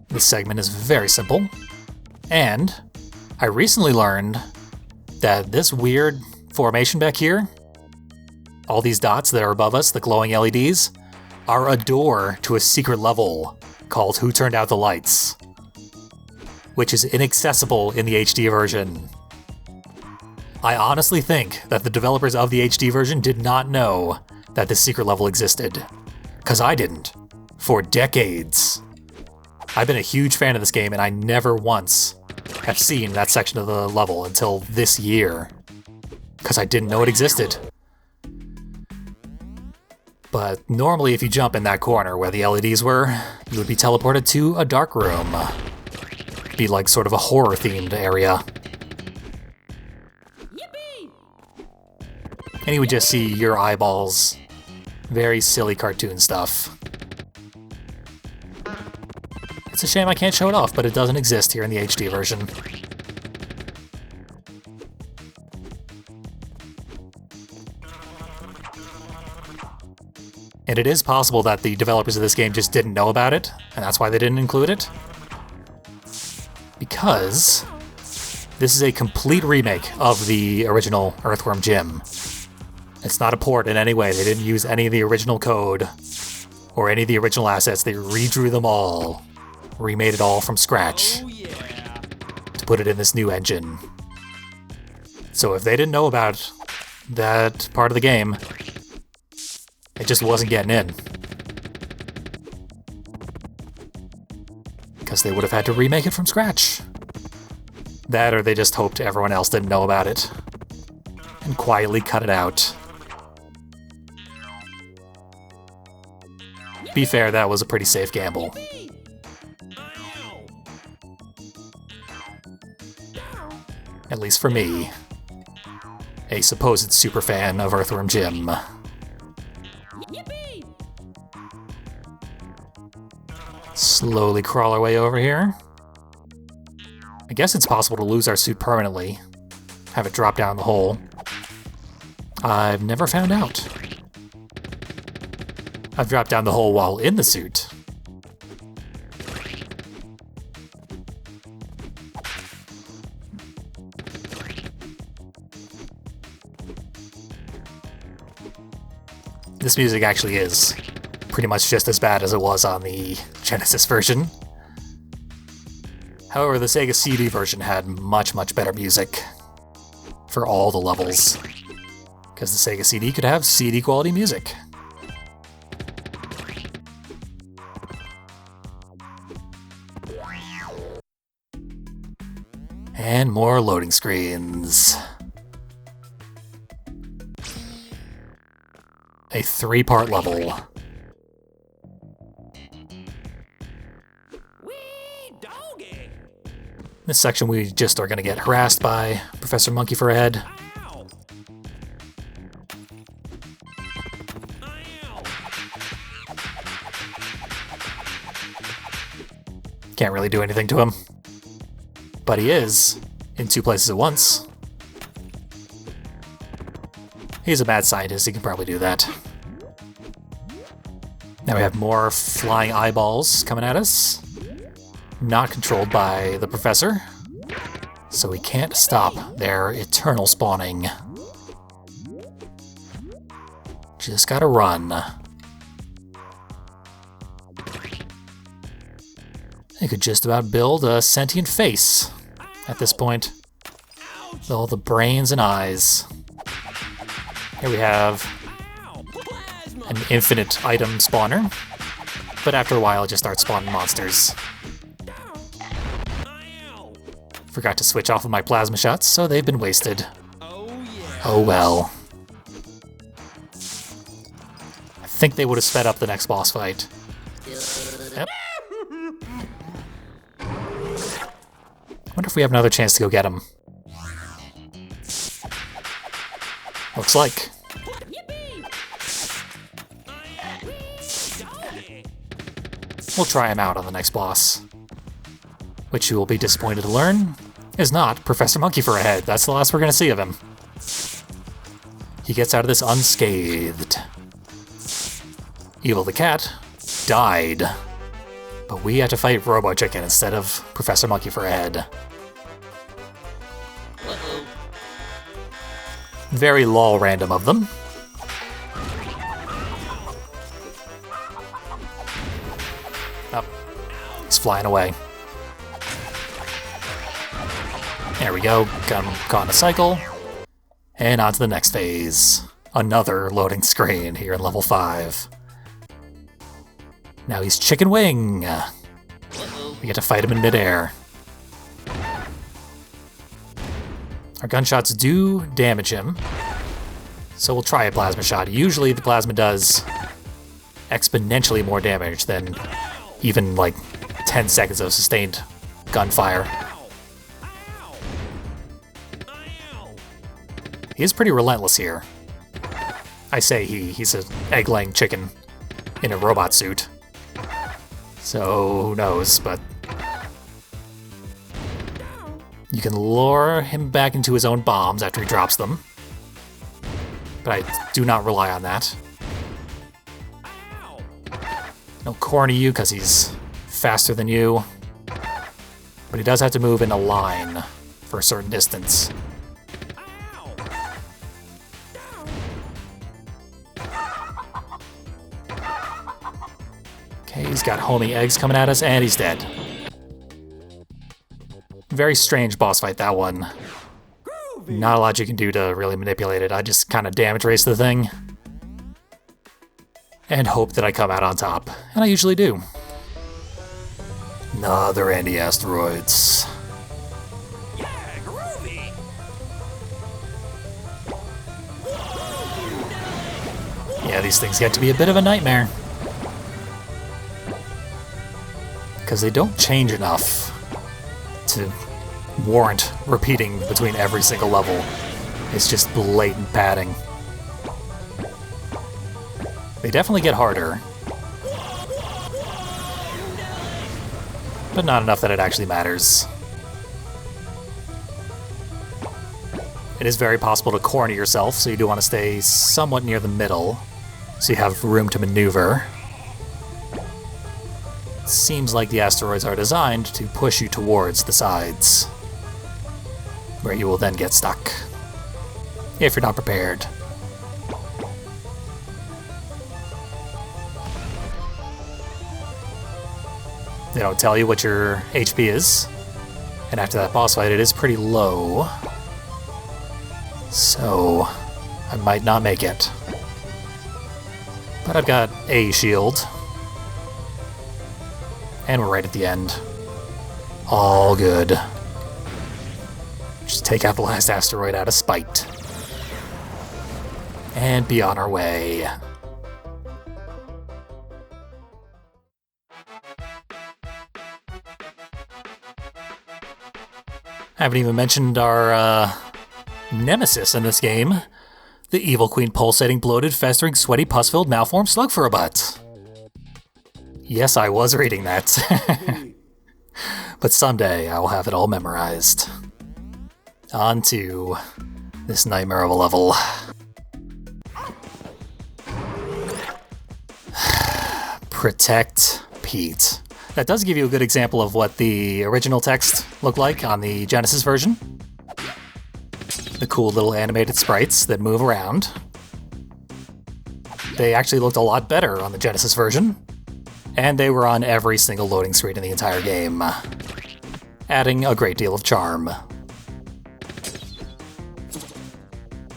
This segment is very simple, and I recently learned that this weird formation back here, all these dots that are above us, the glowing LEDs, are a door to a secret level called Who Turned Out the Lights, which is inaccessible in the HD version. I honestly think that the developers of the HD version did not know that this secret level existed, because I didn't, for decades. I've been a huge fan of this game, and I never once have seen that section of the level until this year, because I didn't know it existed. But normally if you jump in that corner where the LEDs were, you would be teleported to a dark room. It'd be like sort of a horror-themed area. And you would just see your eyeballs. Very silly cartoon stuff. It's a shame I can't show it off, but it doesn't exist here in the HD version. And it is possible that the developers of this game just didn't know about it, and that's why they didn't include it. Because this is a complete remake of the original Earthworm Jim. It's not a port in any way. They didn't use any of the original code or any of the original assets. They redrew them all, remade it all from scratch to put it in this new engine. So if they didn't know about that part of the game, it just wasn't getting in. Because they would have had to remake it from scratch. That, or they just hoped everyone else didn't know about it and quietly cut it out. Be fair, that was a pretty safe gamble. At least for me, a supposed superfan of Earthworm Jim. Slowly crawl our way over here. I guess it's possible to lose our suit permanently, have it drop down the hole. I've never found out. I've dropped down the hole while in the suit. This music actually is pretty much just as bad as it was on the Genesis version. However, the Sega CD version had much, much better music for all the levels, because the Sega CD could have CD quality music. And more loading screens. A 3-part level. This section we just are going to get harassed by Professor Monkey for a head. Can't really do anything to him. But he is in 2 places at once. He's a mad scientist, he can probably do that. Now we have more flying eyeballs coming at us. Not controlled by the professor, so we can't stop their eternal spawning. Just gotta run. You could just about build a sentient face at this point, with all the brains and eyes. Here we have an infinite item spawner, but after a while it just starts spawning monsters. Forgot to switch off of my plasma shots, so they've been wasted. Oh well. I think they would have sped up the next boss fight. Yep. Wonder if we have another chance to go get him. Looks like. We'll try him out on the next boss. Which you will be disappointed to learn is not Professor Monkey for a head. That's the last we're going to see of him. He gets out of this unscathed. Evil the cat died, but we had to fight Robo Chicken instead of Professor Monkey for a head. Very lol random of them. Oh, he's flying away. There we go, got him caught in a cycle. And on to the next phase. Another loading screen here in level 5. Now he's Chicken Wing. We get to fight him in midair. Our gunshots do damage him, so we'll try a plasma shot. Usually the plasma does exponentially more damage than even like 10 seconds of sustained gunfire. He is pretty relentless here. I say he's an egg-laying chicken in a robot suit. So who knows, but you can lure him back into his own bombs after he drops them. But I do not rely on that. No corner you because he's faster than you. But he does have to move in a line for a certain distance. Okay, he's got homing eggs coming at us, and he's dead. Very strange boss fight, that one. Not a lot you can do to really manipulate it. I just kind of damage race the thing. And hope that I come out on top. And I usually do. Another anti-asteroids. Yeah, groovy. Yeah, these things get to be a bit of a nightmare. Because they don't change enough to warrant repeating between every single level. It's just blatant padding. They definitely get harder. But not enough that it actually matters. It is very possible to corner yourself, so you do want to stay somewhat near the middle, so you have room to maneuver. It seems like the asteroids are designed to push you towards the sides, where you will then get stuck, if you're not prepared. They don't tell you what your HP is, and after that boss fight it is pretty low, so I might not make it. But I've got a shield, and we're right at the end. All good. Just take out the last asteroid out of spite, and be on our way. I haven't even mentioned our nemesis in this game. The evil queen pulsating, bloated, festering, sweaty, pus-filled, malformed slug for a butt. Yes, I was reading that. But someday I will have it all memorized. On to this nightmare of a level. Protect Pete. That does give you a good example of what the original text looked like on the Genesis version. The cool little animated sprites that move around. They actually looked a lot better on the Genesis version, and they were on every single loading screen in the entire game, adding a great deal of charm.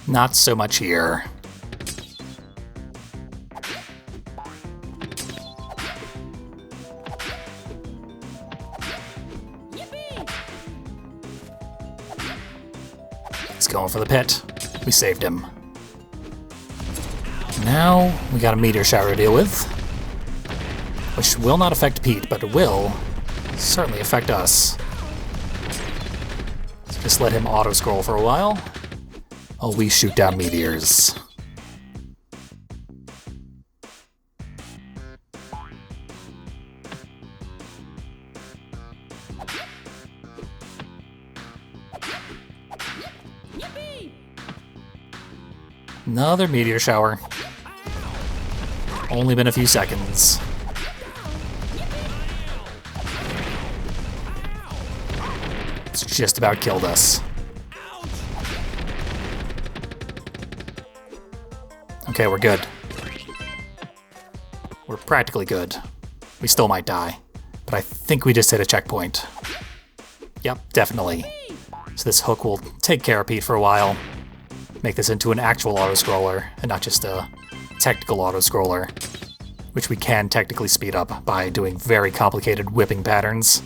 Not so much here. Going for the pit. We saved him. Now we got a meteor shower to deal with, which will not affect Pete, but it will certainly affect us. So just let him auto-scroll for a while while we shoot down meteors. Another meteor shower. Only been a few seconds. It's just about killed us. Okay, we're good. We're practically good. We still might die, but I think we just hit a checkpoint. Yep, definitely. So this hook will take care of Pete for a while. Make this into an actual auto-scroller, and not just a technical auto-scroller, which we can technically speed up by doing very complicated whipping patterns.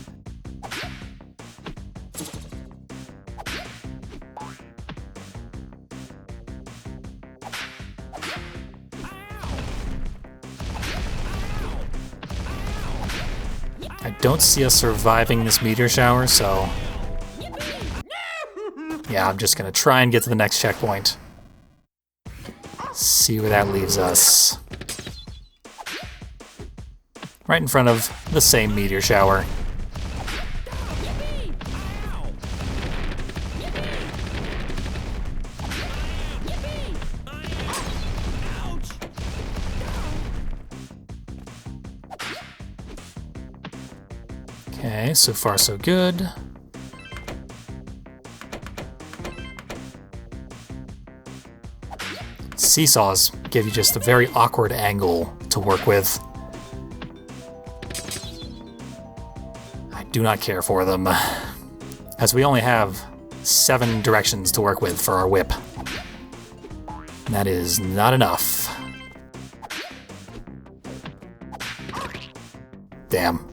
I don't see us surviving this meteor shower, so yeah, I'm just gonna try and get to the next checkpoint. See where that leaves us. Right in front of the same meteor shower. Okay, so far so good. Seesaws give you just a very awkward angle to work with. I do not care for them, as we only have 7 directions to work with for our whip. That is not enough. Damn.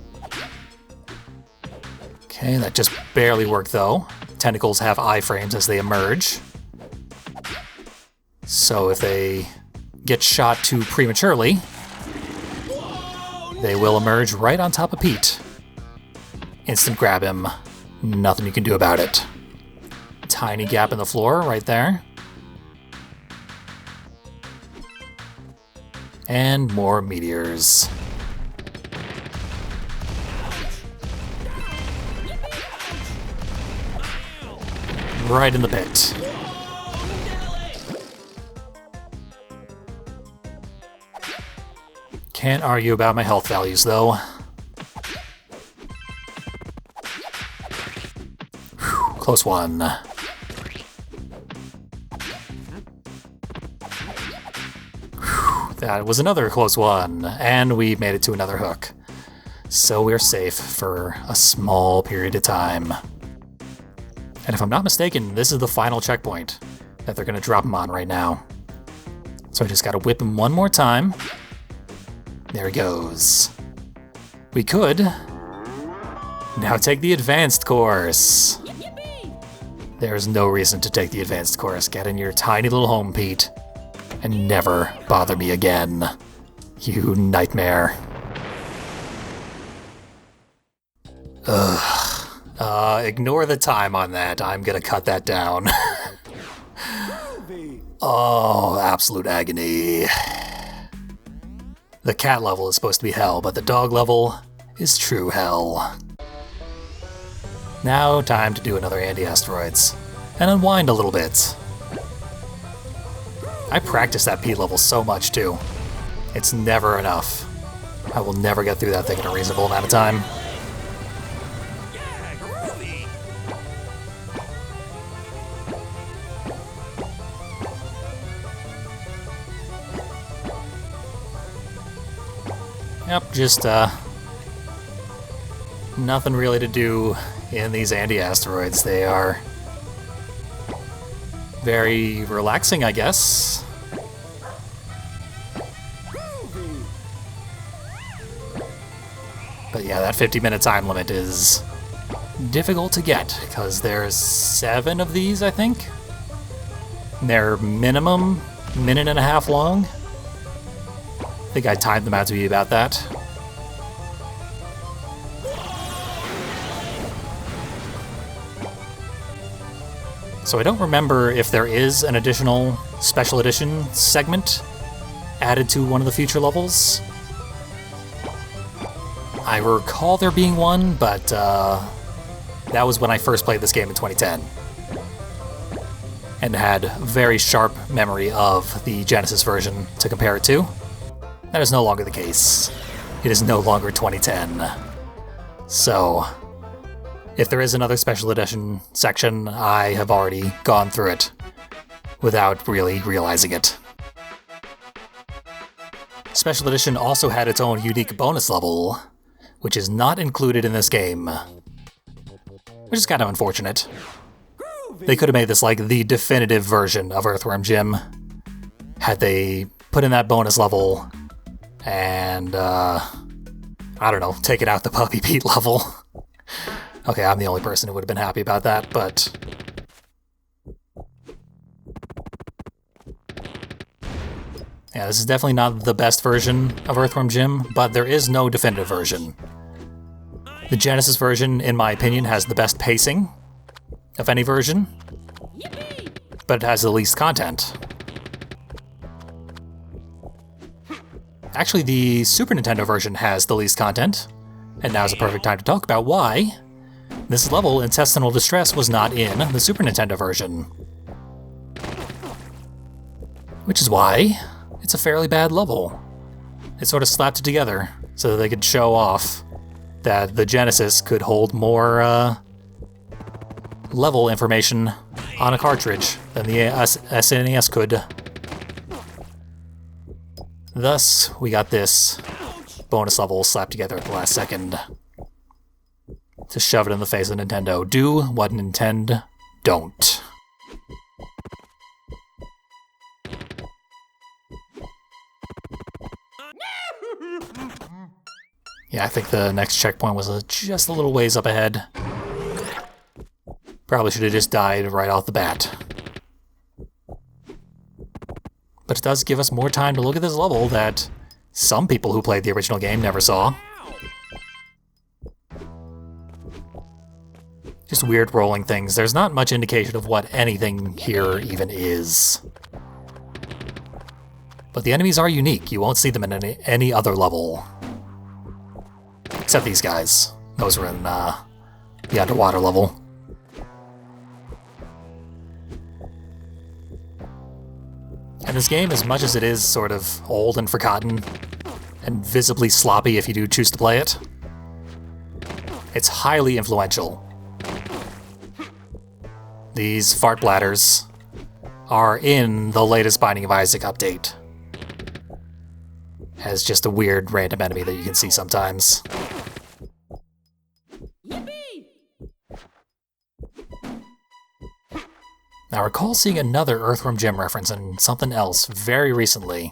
Okay, that just barely worked though. Tentacles have iframes as they emerge. So if they get shot too prematurely, they will emerge right on top of Pete. Instant grab him. Nothing you can do about it. Tiny gap in the floor right there. And more meteors. Right in the pit. Can't argue about my health values, though. Whew, close one. Whew, that was another close one, and we made it to another hook. So we're safe for a small period of time. And if I'm not mistaken, this is the final checkpoint that they're going to drop him on right now. So I just got to whip him one more time. There he goes. We could now take the advanced course. There's no reason to take the advanced course. Get in your tiny little home, Pete, and never bother me again. You nightmare. Ugh. Ignore the time on that. I'm gonna cut that down. Oh, absolute agony. The cat level is supposed to be hell, but the dog level is true hell. Now, time to do another Asteroids and unwind a little bit. I practice that P level so much, too. It's never enough. I will never get through that thing in a reasonable amount of time. Yeah, groovy. Yep, just, nothing really to do in these Asteroids. They are very relaxing, I guess. But yeah, that 50-minute time limit is difficult to get, because there's 7 of these, I think. They're minimum minute and a half long. I think I timed them out to be about that. So I don't remember if there is an additional special edition segment added to one of the future levels. I recall there being one, but that was when I first played this game in 2010. And had very sharp memory of the Genesis version to compare it to. That is no longer the case. It is no longer 2010. So, if there is another special edition section, I have already gone through it without really realizing it. Special edition also had its own unique bonus level, which is not included in this game, which is kind of unfortunate. They could have made this like the definitive version of Earthworm Jim had they put in that bonus level and, I don't know, taken out the Puppy Pete level. Okay, I'm the only person who would have been happy about that, but... yeah, this is definitely not the best version of Earthworm Jim, but there is no definitive version. The Genesis version, in my opinion, has the best pacing of any version, but it has the least content. Actually, the Super Nintendo version has the least content, and now's a perfect time to talk about why this level, Intestinal Distress, was not in the Super Nintendo version. Which is why it's a fairly bad level. They sort of slapped it together so that they could show off that the Genesis could hold more level information on a cartridge than the SNES could. Thus, we got this bonus level slapped together at the last second to shove it in the face of Nintendo. Do what Nintendo don't. Yeah, I think the next checkpoint was just a little ways up ahead. Probably should have just died right off the bat. But it does give us more time to look at this level that some people who played the original game never saw. Just weird rolling things. There's not much indication of what anything here even is. But the enemies are unique. You won't see them in any other level. Except these guys. Those were in the underwater level. And this game, as much as it is sort of old and forgotten, and visibly sloppy if you do choose to play it, it's highly influential. These fart bladders are in the latest Binding of Isaac update as just a weird random enemy that you can see sometimes. Now, I recall seeing another Earthworm Jim reference in something else very recently,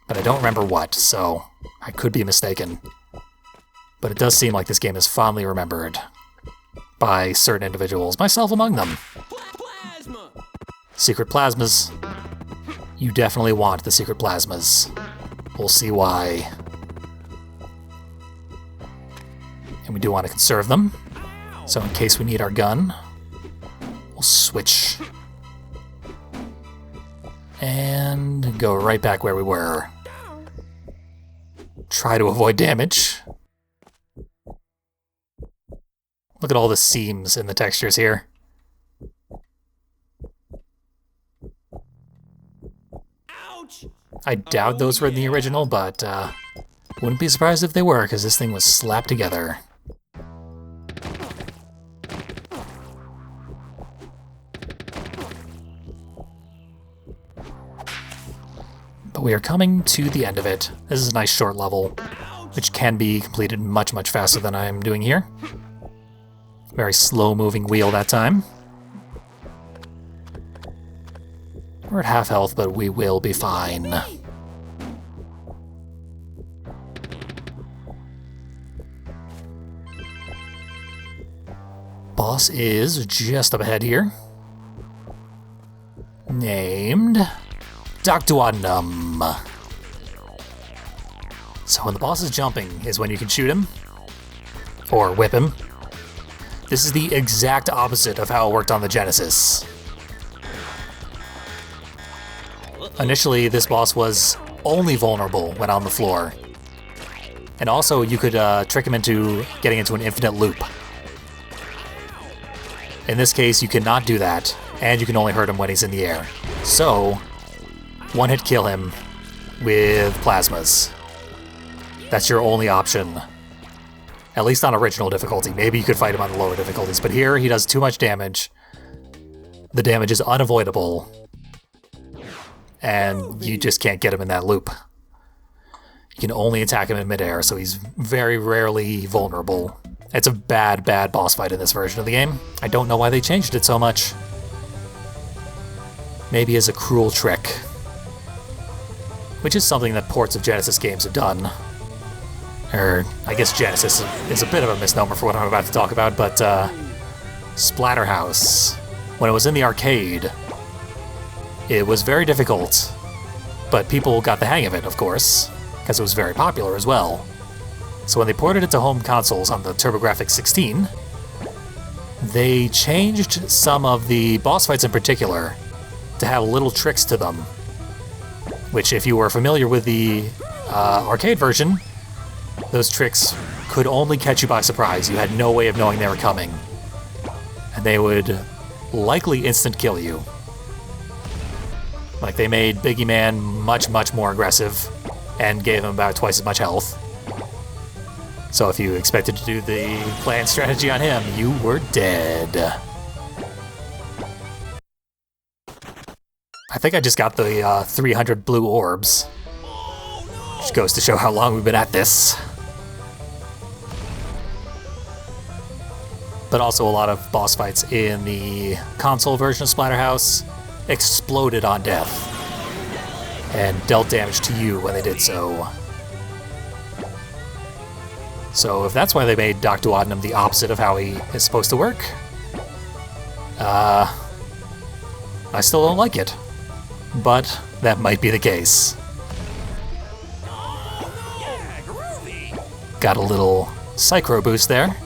but I don't remember what, so I could be mistaken. But it does seem like this game is fondly remembered by certain individuals, myself among them. Plasma! Secret plasmas. You definitely want the secret plasmas. We'll see why. And we do want to conserve them, so in case we need our gun, we'll switch. And go right back where we were. Try to avoid damage. Look at all the seams in the textures here. Ouch! I doubt those were in the original, but wouldn't be surprised if they were, because this thing was slapped together. But we are coming to the end of it. This is a nice short level, which can be completed much, much faster than I am doing here. Very slow-moving wheel that time. We're at half health, but we will be fine. Boss is just up ahead here. Named Dr. Odom. So when the boss is jumping is when you can shoot him. Or whip him. This is the exact opposite of how it worked on the Genesis. Initially, this boss was only vulnerable when on the floor. And also, you could trick him into getting into an infinite loop. In this case, you cannot do that, and you can only hurt him when he's in the air. So, one-hit kill him with plasmas. That's your only option. At least on original difficulty. Maybe you could fight him on the lower difficulties, but here he does too much damage. The damage is unavoidable. And you just can't get him in that loop. You can only attack him in midair, so he's very rarely vulnerable. It's a bad, bad boss fight in this version of the game. I don't know why they changed it so much. Maybe as a cruel trick. Which is something that ports of Genesis games have done. Or, I guess Genesis is a bit of a misnomer for what I'm about to talk about, but Splatterhouse, when it was in the arcade, it was very difficult, but people got the hang of it, of course, because it was very popular as well. So when they ported it to home consoles on the TurboGrafx 16, they changed some of the boss fights in particular to have little tricks to them, which if you were familiar with the arcade version, those tricks could only catch you by surprise. You had no way of knowing they were coming. And they would likely instant kill you. Like, they made Biggie Man much, much more aggressive and gave him about twice as much health. So if you expected to do the planned strategy on him, you were dead. I think I just got the 300 blue orbs. Which goes to show how long we've been at this. But also a lot of boss fights in the console version of Splatterhouse exploded on death and dealt damage to you when they did so. So if that's why they made Dr. Odom the opposite of how he is supposed to work, I still don't like it. But that might be the case. Got a little Psychro boost there.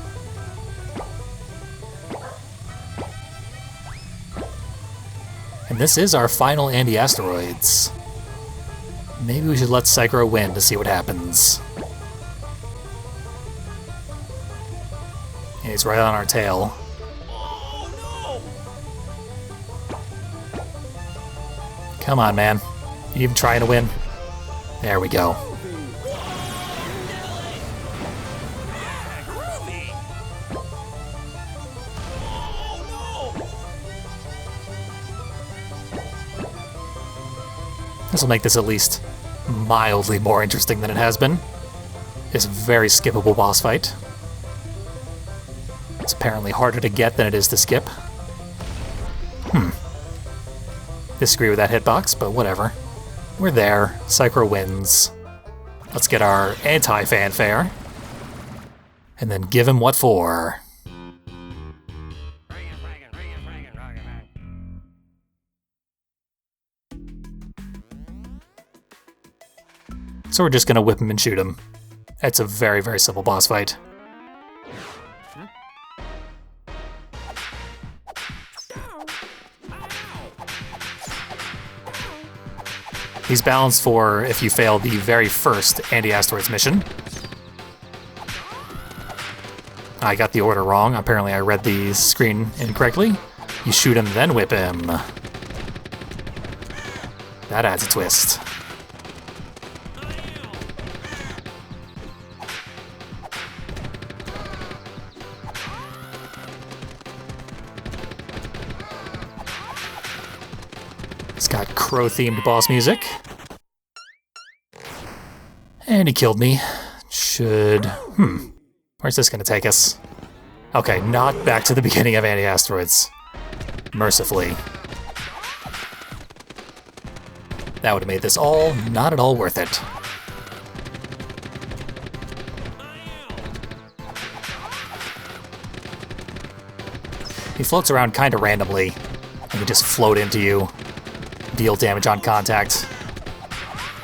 And this is our final Asteroids. Maybe we should let Psychro win to see what happens. And he's right on our tail. Come on, man. You even trying to win? There we go. This will make this at least mildly more interesting than it has been. It's a very skippable boss fight. It's apparently harder to get than it is to skip. Disagree with that hitbox, but whatever. We're there. Psychro wins. Let's get our anti-fanfare. And then give him what for. So we're just gonna whip him and shoot him. It's a very, very simple boss fight. He's balanced for if you fail the very first Asteroids mission. I got the order wrong. Apparently I read the screen incorrectly. You shoot him, then whip him. That adds a twist. It's got crow-themed boss music. And he killed me. Where's this gonna take us? Okay, not back to the beginning of Asteroids. Mercifully. That would have made this all not at all worth it. He floats around kind of randomly, and can just float into you. Deal damage on contact.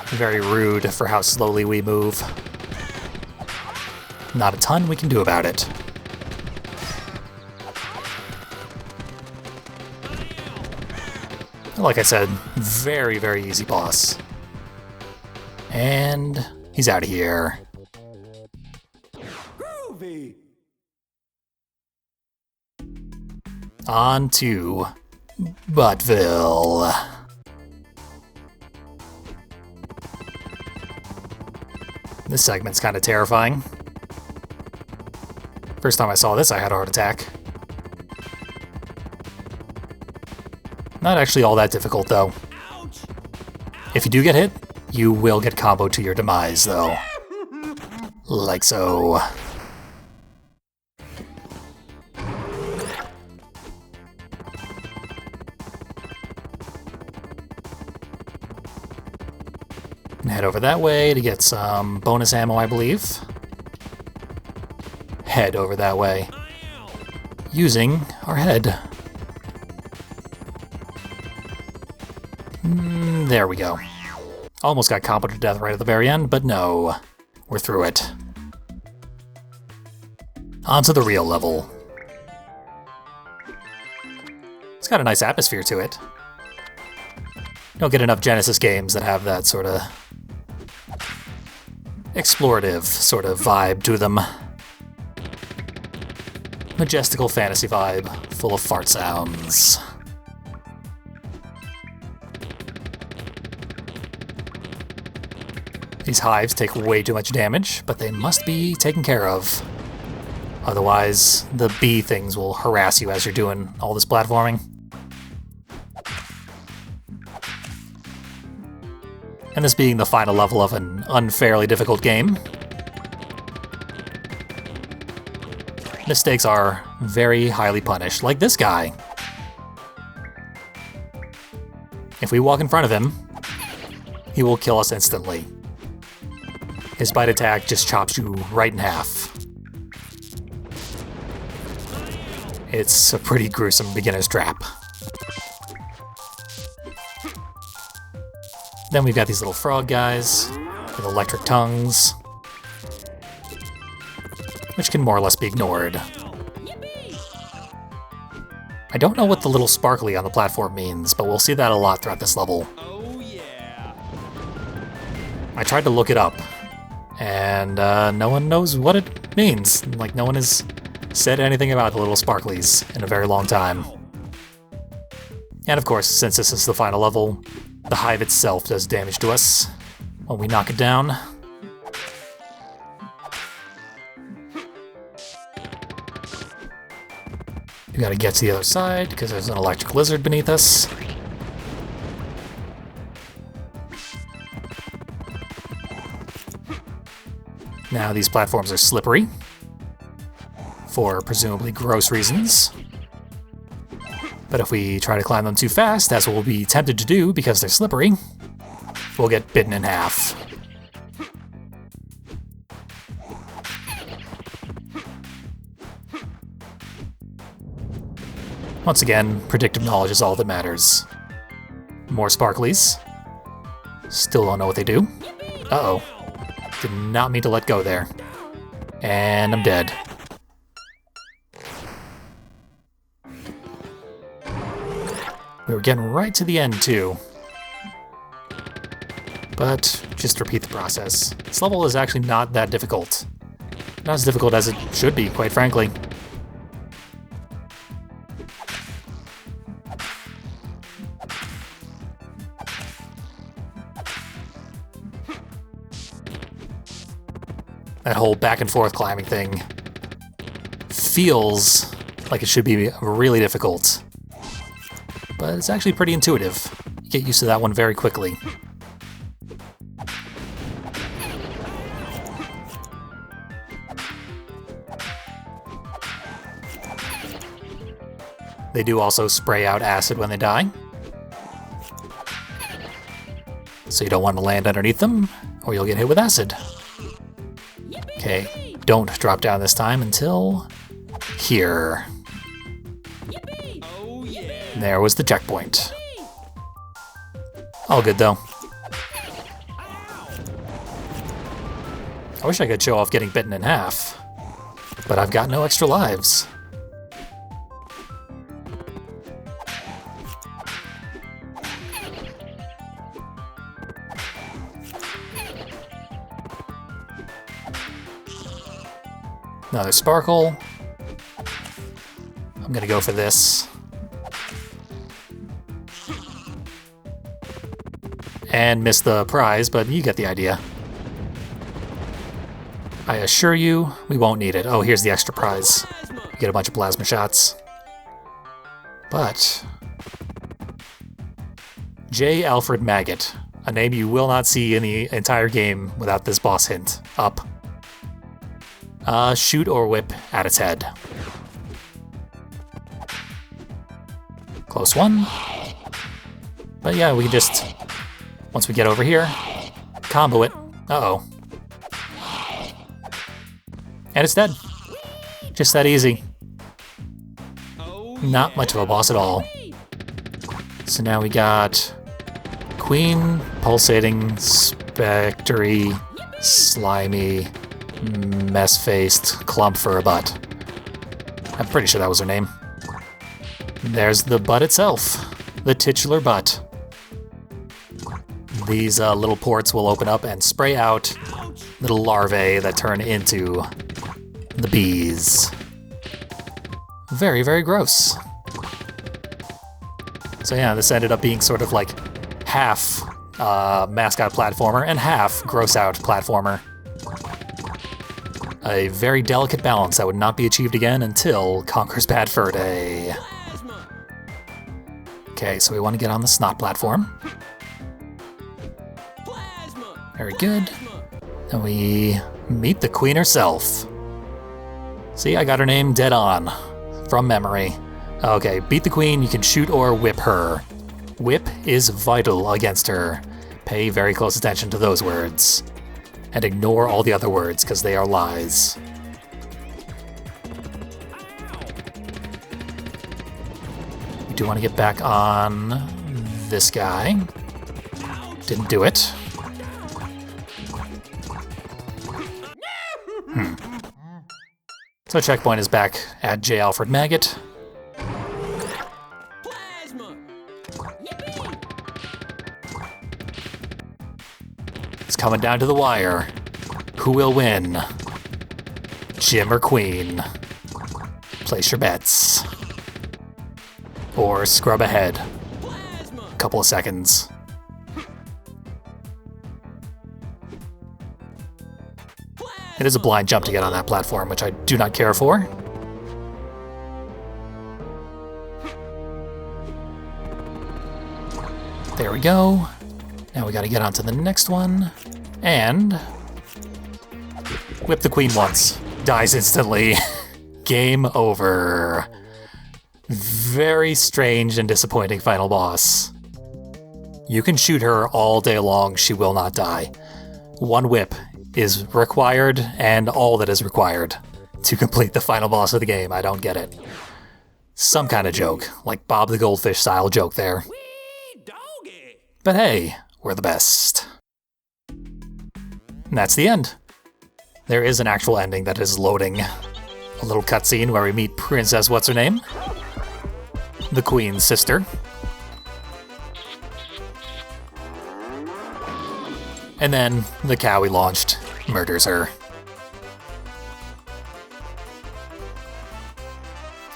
Very rude for how slowly we move. Not a ton we can do about it. Like I said, very, very easy boss. And he's out of here. Groovy. On to Butteville. This segment's kind of terrifying. First time I saw this, I had a heart attack. Not actually all that difficult, though. If you do get hit, you will get comboed to your demise, though. Like so. And head over that way to get some bonus ammo, I believe. Head over that way. Using our head. There we go. Almost got comboed to death right at the very end, but no. We're through it. On to the real level. It's got a nice atmosphere to it. You don't get enough Genesis games that have that sort of explorative sort of vibe to them. Majestical fantasy vibe, full of fart sounds. These hives take way too much damage, but they must be taken care of. Otherwise, the bee things will harass you as you're doing all this platforming. And this being the final level of an unfairly difficult game, mistakes are very highly punished, like this guy. If we walk in front of him, he will kill us instantly. His bite attack just chops you right in half. It's a pretty gruesome beginner's trap. Then we've got these little frog guys with electric tongues, which can more or less be ignored. I don't know what the little sparkly on the platform means, but we'll see that a lot throughout this level. I tried to look it up, and no one knows what it means. Like, no one has said anything about the little sparklies in a very long time. And of course, since this is the final level, the hive itself does damage to us when we knock it down. We gotta get to the other side, because there's an electric lizard beneath us. Now these platforms are slippery, for presumably gross reasons. But if we try to climb them too fast, as we'll be tempted to do because they're slippery, we'll get bitten in half. Once again, predictive knowledge is all that matters. More sparklies. Still don't know what they do. Uh-oh. Did not mean to let go there. And I'm dead. We were getting right to the end, too. But just repeat the process. This level is actually not that difficult. Not as difficult as it should be, quite frankly. That whole back and forth climbing thing feels like it should be really difficult. But it's actually pretty intuitive. You get used to that one very quickly. They do also spray out acid when they die. So you don't want to land underneath them, or you'll get hit with acid. Okay, don't drop down this time until here. There was the checkpoint. All good though. I wish I could show off getting bitten in half, but I've got no extra lives. Another sparkle. I'm gonna go for this. And miss the prize, but you get the idea. I assure you, we won't need it. Oh, here's the extra prize. You get a bunch of plasma shots. But J. Alfred Maggot, a name you will not see in the entire game without this boss hint. Up. Shoot or whip at its head. Close one. But yeah, we can just, once we get over here, combo it. Uh-oh. And it's dead. Just that easy. Not much of a boss at all. So now we got Queen, Pulsating, Spectre, Slimy, Mess-Faced, Clump for a butt. I'm pretty sure that was her name. There's the butt itself. The titular butt. These little ports will open up and spray out little larvae that turn into the bees. Very, very gross. So yeah, this ended up being sort of like half mascot platformer and half gross-out platformer. A very delicate balance that would not be achieved again until Conker's Bad Fur Day. Okay, so we want to get on the snot platform. Very good. And we meet the queen herself. See, I got her name dead on. From memory. Okay, beat the queen, you can shoot or whip her. Whip is vital against her. Pay very close attention to those words. And ignore all the other words, because they are lies. We do want to get back on this guy. Didn't do it. So checkpoint is back at J. Alfred Maggot. It's coming down to the wire. Who will win? Jim or Queen? Place your bets. Or scrub ahead. A couple of seconds. It is a blind jump to get on that platform, which I do not care for. There we go. Now we gotta get onto the next one. And whip the queen once. Dies instantly. Game over. Very strange and disappointing final boss. You can shoot her all day long, she will not die. One whip is required, and all that is required to complete the final boss of the game. I don't get it. Some kind of joke, like Bob the Goldfish style joke there. But hey, we're the best. And that's the end. There is an actual ending that is loading. A little cutscene where we meet Princess What's-Her-Name? The Queen's sister. And then the cow we launched murders her.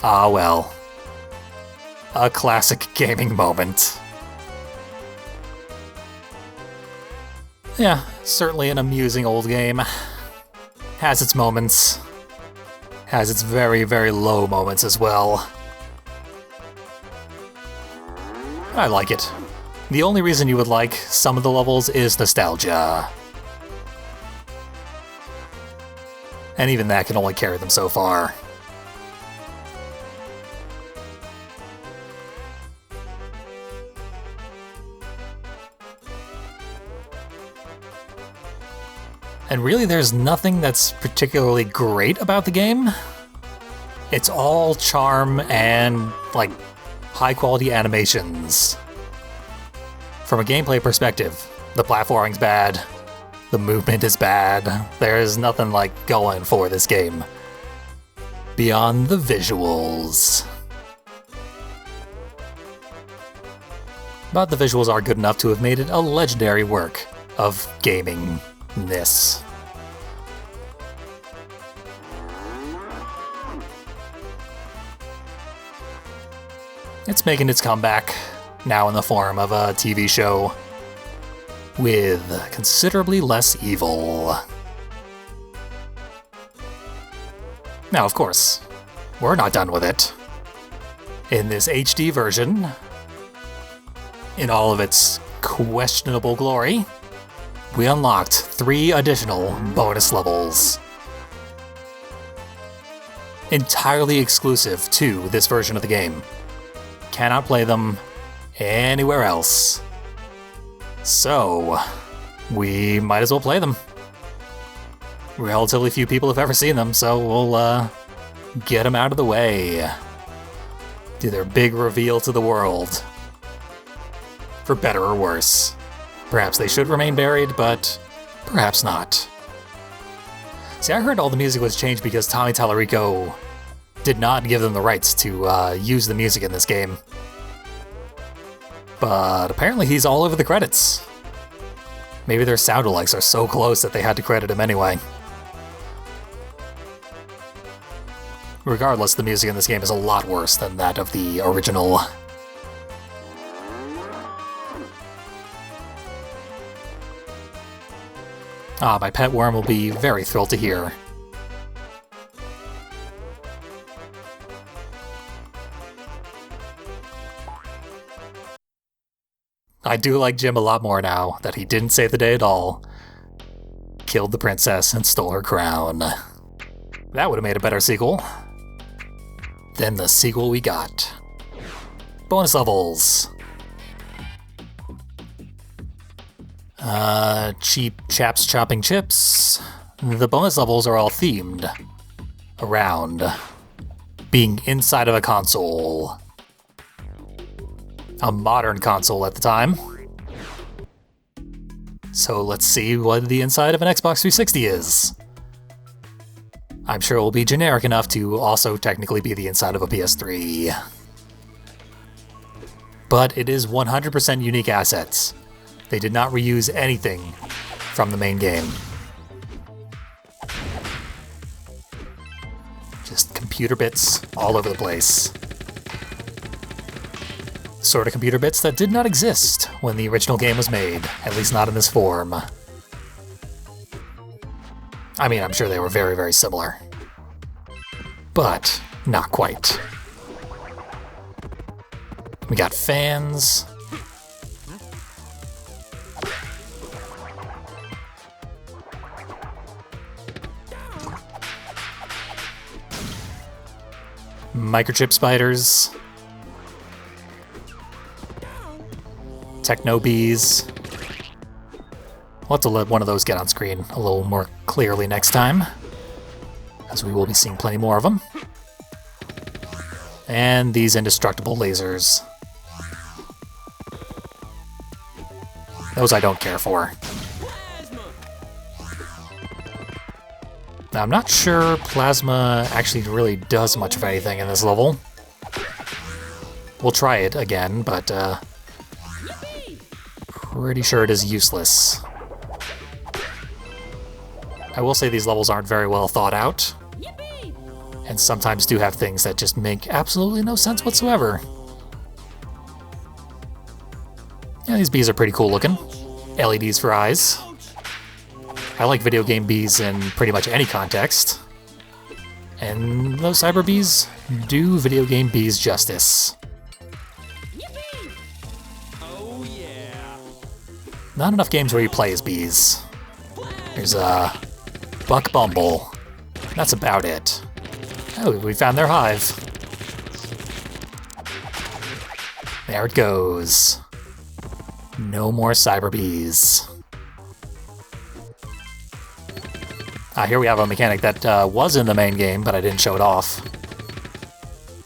Ah well. A classic gaming moment. Yeah, certainly an amusing old game. Has its moments. Has its very, very low moments as well. I like it. The only reason you would like some of the levels is nostalgia. And even that can only carry them so far. And really there's nothing that's particularly great about the game. It's all charm and, like, high-quality animations. From a gameplay perspective, the platforming's bad, the movement is bad, there's nothing like going for this game. Beyond the visuals. But the visuals are good enough to have made it a legendary work of gaming-ness. It's making its comeback, now in the form of a TV show, with considerably less evil. Now, of course, we're not done with it. In this HD version, in all of its questionable glory, we unlocked 3 additional bonus levels. Entirely exclusive to this version of the game. Cannot play them anywhere else. So, we might as well play them. Relatively few people have ever seen them, so we'll get them out of the way. Do their big reveal to the world. For better or worse. Perhaps they should remain buried, but perhaps not. See, I heard all the music was changed because Tommy Tallarico did not give them the rights to use the music in this game. But apparently he's all over the credits. Maybe their sound-alikes are so close that they had to credit him anyway. Regardless, the music in this game is a lot worse than that of the original. Ah, my pet worm will be very thrilled to hear. I do like Jim a lot more now that he didn't save the day at all. Killed the princess and stole her crown. That would have made a better sequel. Then the sequel we got. Bonus levels. Cheap chaps chopping chips. The bonus levels are all themed around being inside of a console. A modern console at the time. So let's see what the inside of an Xbox 360 is. I'm sure it will be generic enough to also technically be the inside of a PS3. But it is 100% unique assets. They did not reuse anything from the main game. Just computer bits all over the place. Sort of computer bits that did not exist when the original game was made, at least not in this form. I mean, I'm sure they were very, very similar. But not quite. We got fans. Microchip spiders. Techno bees. We'll have to let one of those get on screen a little more clearly next time, as we will be seeing plenty more of them. And these indestructible lasers. Those I don't care for. Now, I'm not sure plasma actually really does much of anything in this level. We'll try it again, but pretty sure it is useless. I will say these levels aren't very well thought out, and sometimes do have things that just make absolutely no sense whatsoever. Yeah, these bees are pretty cool looking. LEDs for eyes. I like video game bees in pretty much any context. And those cyber bees do video game bees justice. Not enough games where you play as bees. There's Buck Bumble. That's about it. Oh, we found their hive. There it goes. No more cyber bees. Here we have a mechanic that was in the main game, but I didn't show it off.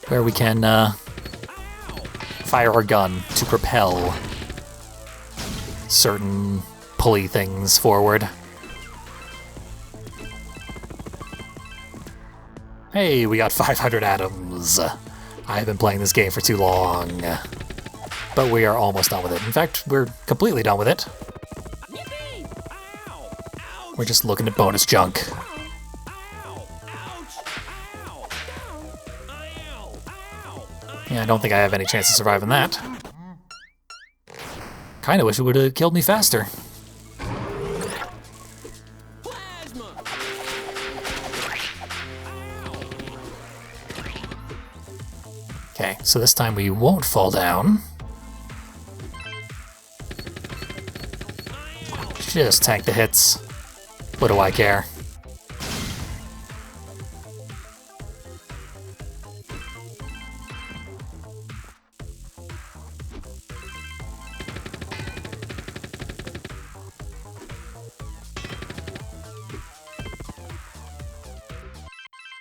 Where we can fire our gun to propel certain pulley things forward. Hey, we got 500 atoms. I've been playing this game for too long. But we are almost done with it. In fact, we're completely done with it. We're just looking at bonus junk. Yeah, I don't think I have any chance of surviving that. Kinda wish it would have killed me faster. Okay, so this time we won't fall down. Just tank the hits. What do I care?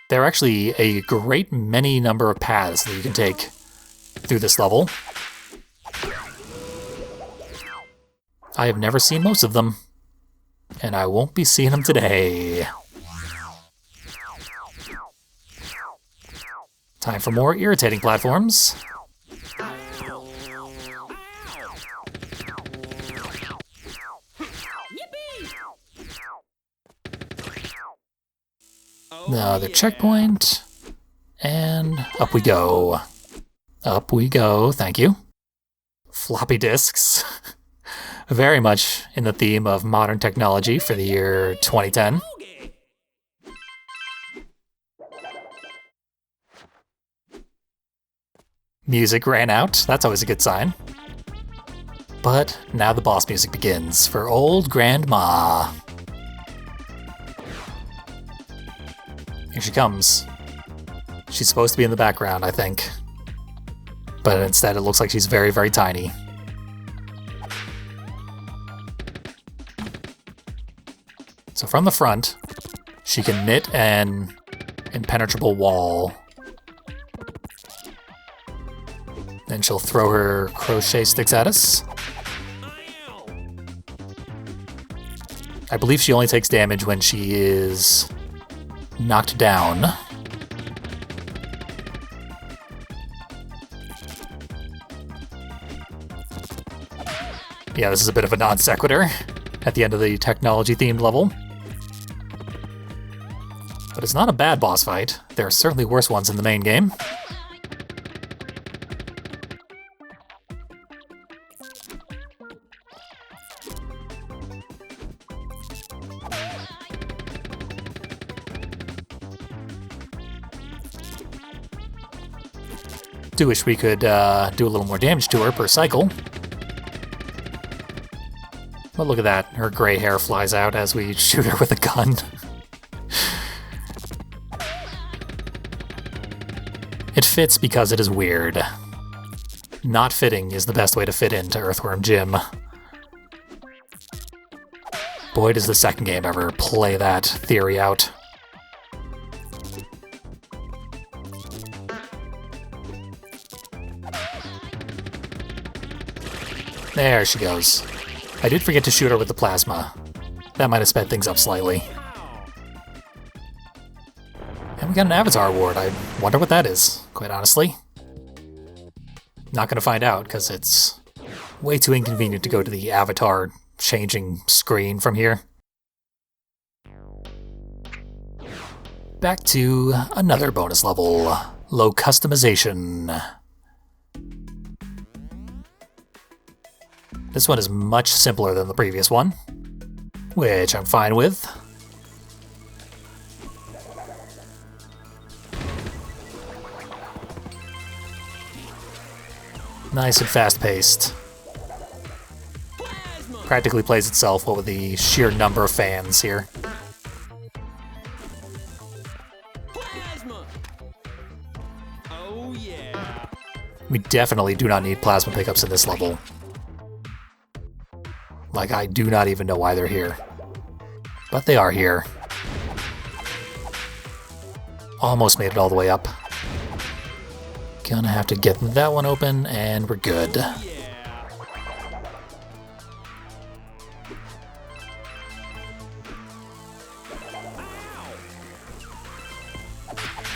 There are actually a great many number of paths that you can take through this level. I have never seen most of them, and I won't be seeing them today. Time for more irritating platforms. Another checkpoint, and up we go. Up we go, thank you. Floppy disks. Very much in the theme of modern technology for the year 2010. Music ran out, that's always a good sign. But now the boss music begins for old Grandma. Here she comes. She's supposed to be in the background, I think. But instead it looks like she's very, very tiny. So from the front, she can knit an impenetrable wall. Then she'll throw her crochet sticks at us. I believe she only takes damage when she is knocked down. Yeah, this is a bit of a non sequitur at the end of the technology-themed level. But it's not a bad boss fight. There are certainly worse ones in the main game. Do wish we could do a little more damage to her per cycle. But look at that, her gray hair flies out as we shoot her with a gun. It fits because it is weird. Not fitting is the best way to fit into Earthworm Jim. Boy, does the second game ever play that theory out. There she goes. I did forget to shoot her with the plasma. That might have sped things up slightly. And we got an Avatar award. I wonder what that is, quite honestly. Not gonna find out, because it's way too inconvenient to go to the Avatar changing screen from here. Back to another bonus level. Low customization. This one is much simpler than the previous one, which I'm fine with. Nice and fast-paced. Practically plays itself, what with the sheer number of fans here. Oh yeah. We definitely do not need plasma pickups in this level. Like, I do not even know why they're here. But they are here. Almost made it all the way up. Gonna have to get that one open, and we're good. I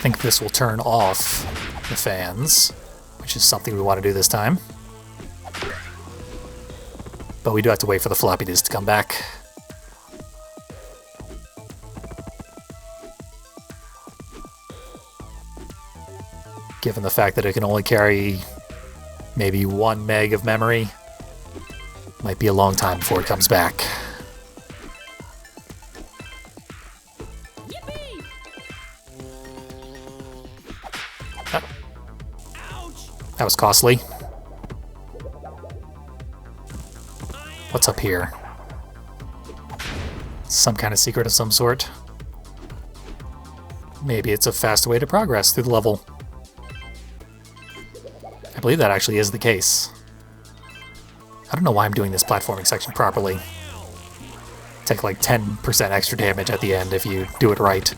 think this will turn off the fans, which is something we want to do this time. But we do have to wait for the floppy disk to come back. Given the fact that it can only carry maybe 1 meg of memory, might be a long time before it comes back. That was costly. What's up here? Some kind of secret of some sort. Maybe it's a fast way to progress through the level. I believe that actually is the case. I don't know why I'm doing this platforming section properly. Take like 10% extra damage at the end if you do it right.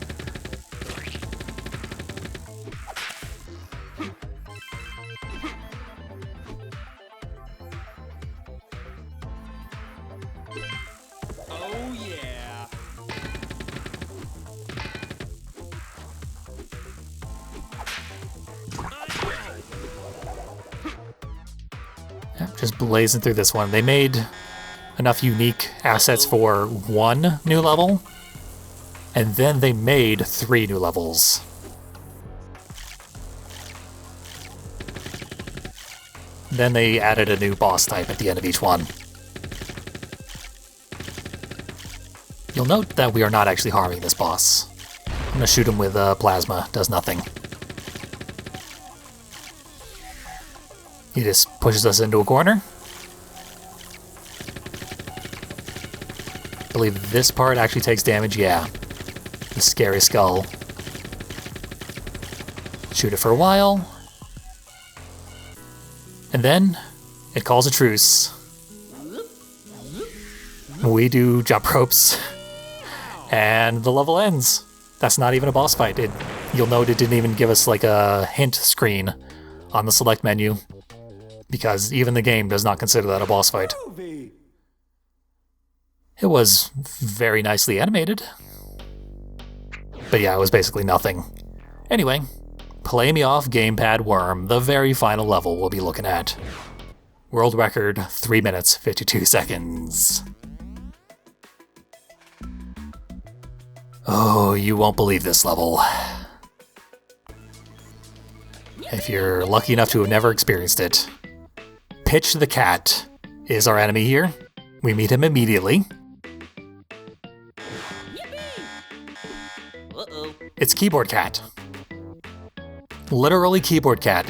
Just blazing through this one. They made enough unique assets for 1 new level, and then they made 3 new levels. Then they added a new boss type at the end of each one. You'll note that we are not actually harming this boss. I'm gonna shoot him with plasma, does nothing. He just pushes us into a corner. I believe this part actually takes damage, yeah. The scary skull. Shoot it for a while. And then it calls a truce. We do jump ropes. And the level ends. That's not even a boss fight. You'll note it didn't even give us like a hint screen on the select menu. Because even the game does not consider that a boss fight. It was very nicely animated. But yeah, it was basically nothing. Anyway, Play Me Off Gamepad Worm, the very final level we'll be looking at. World record, 3 minutes, 52 seconds. Oh, you won't believe this level. If you're lucky enough to have never experienced it. Pitch the Cat is our enemy here. We meet him immediately. It's Keyboard Cat. Literally Keyboard Cat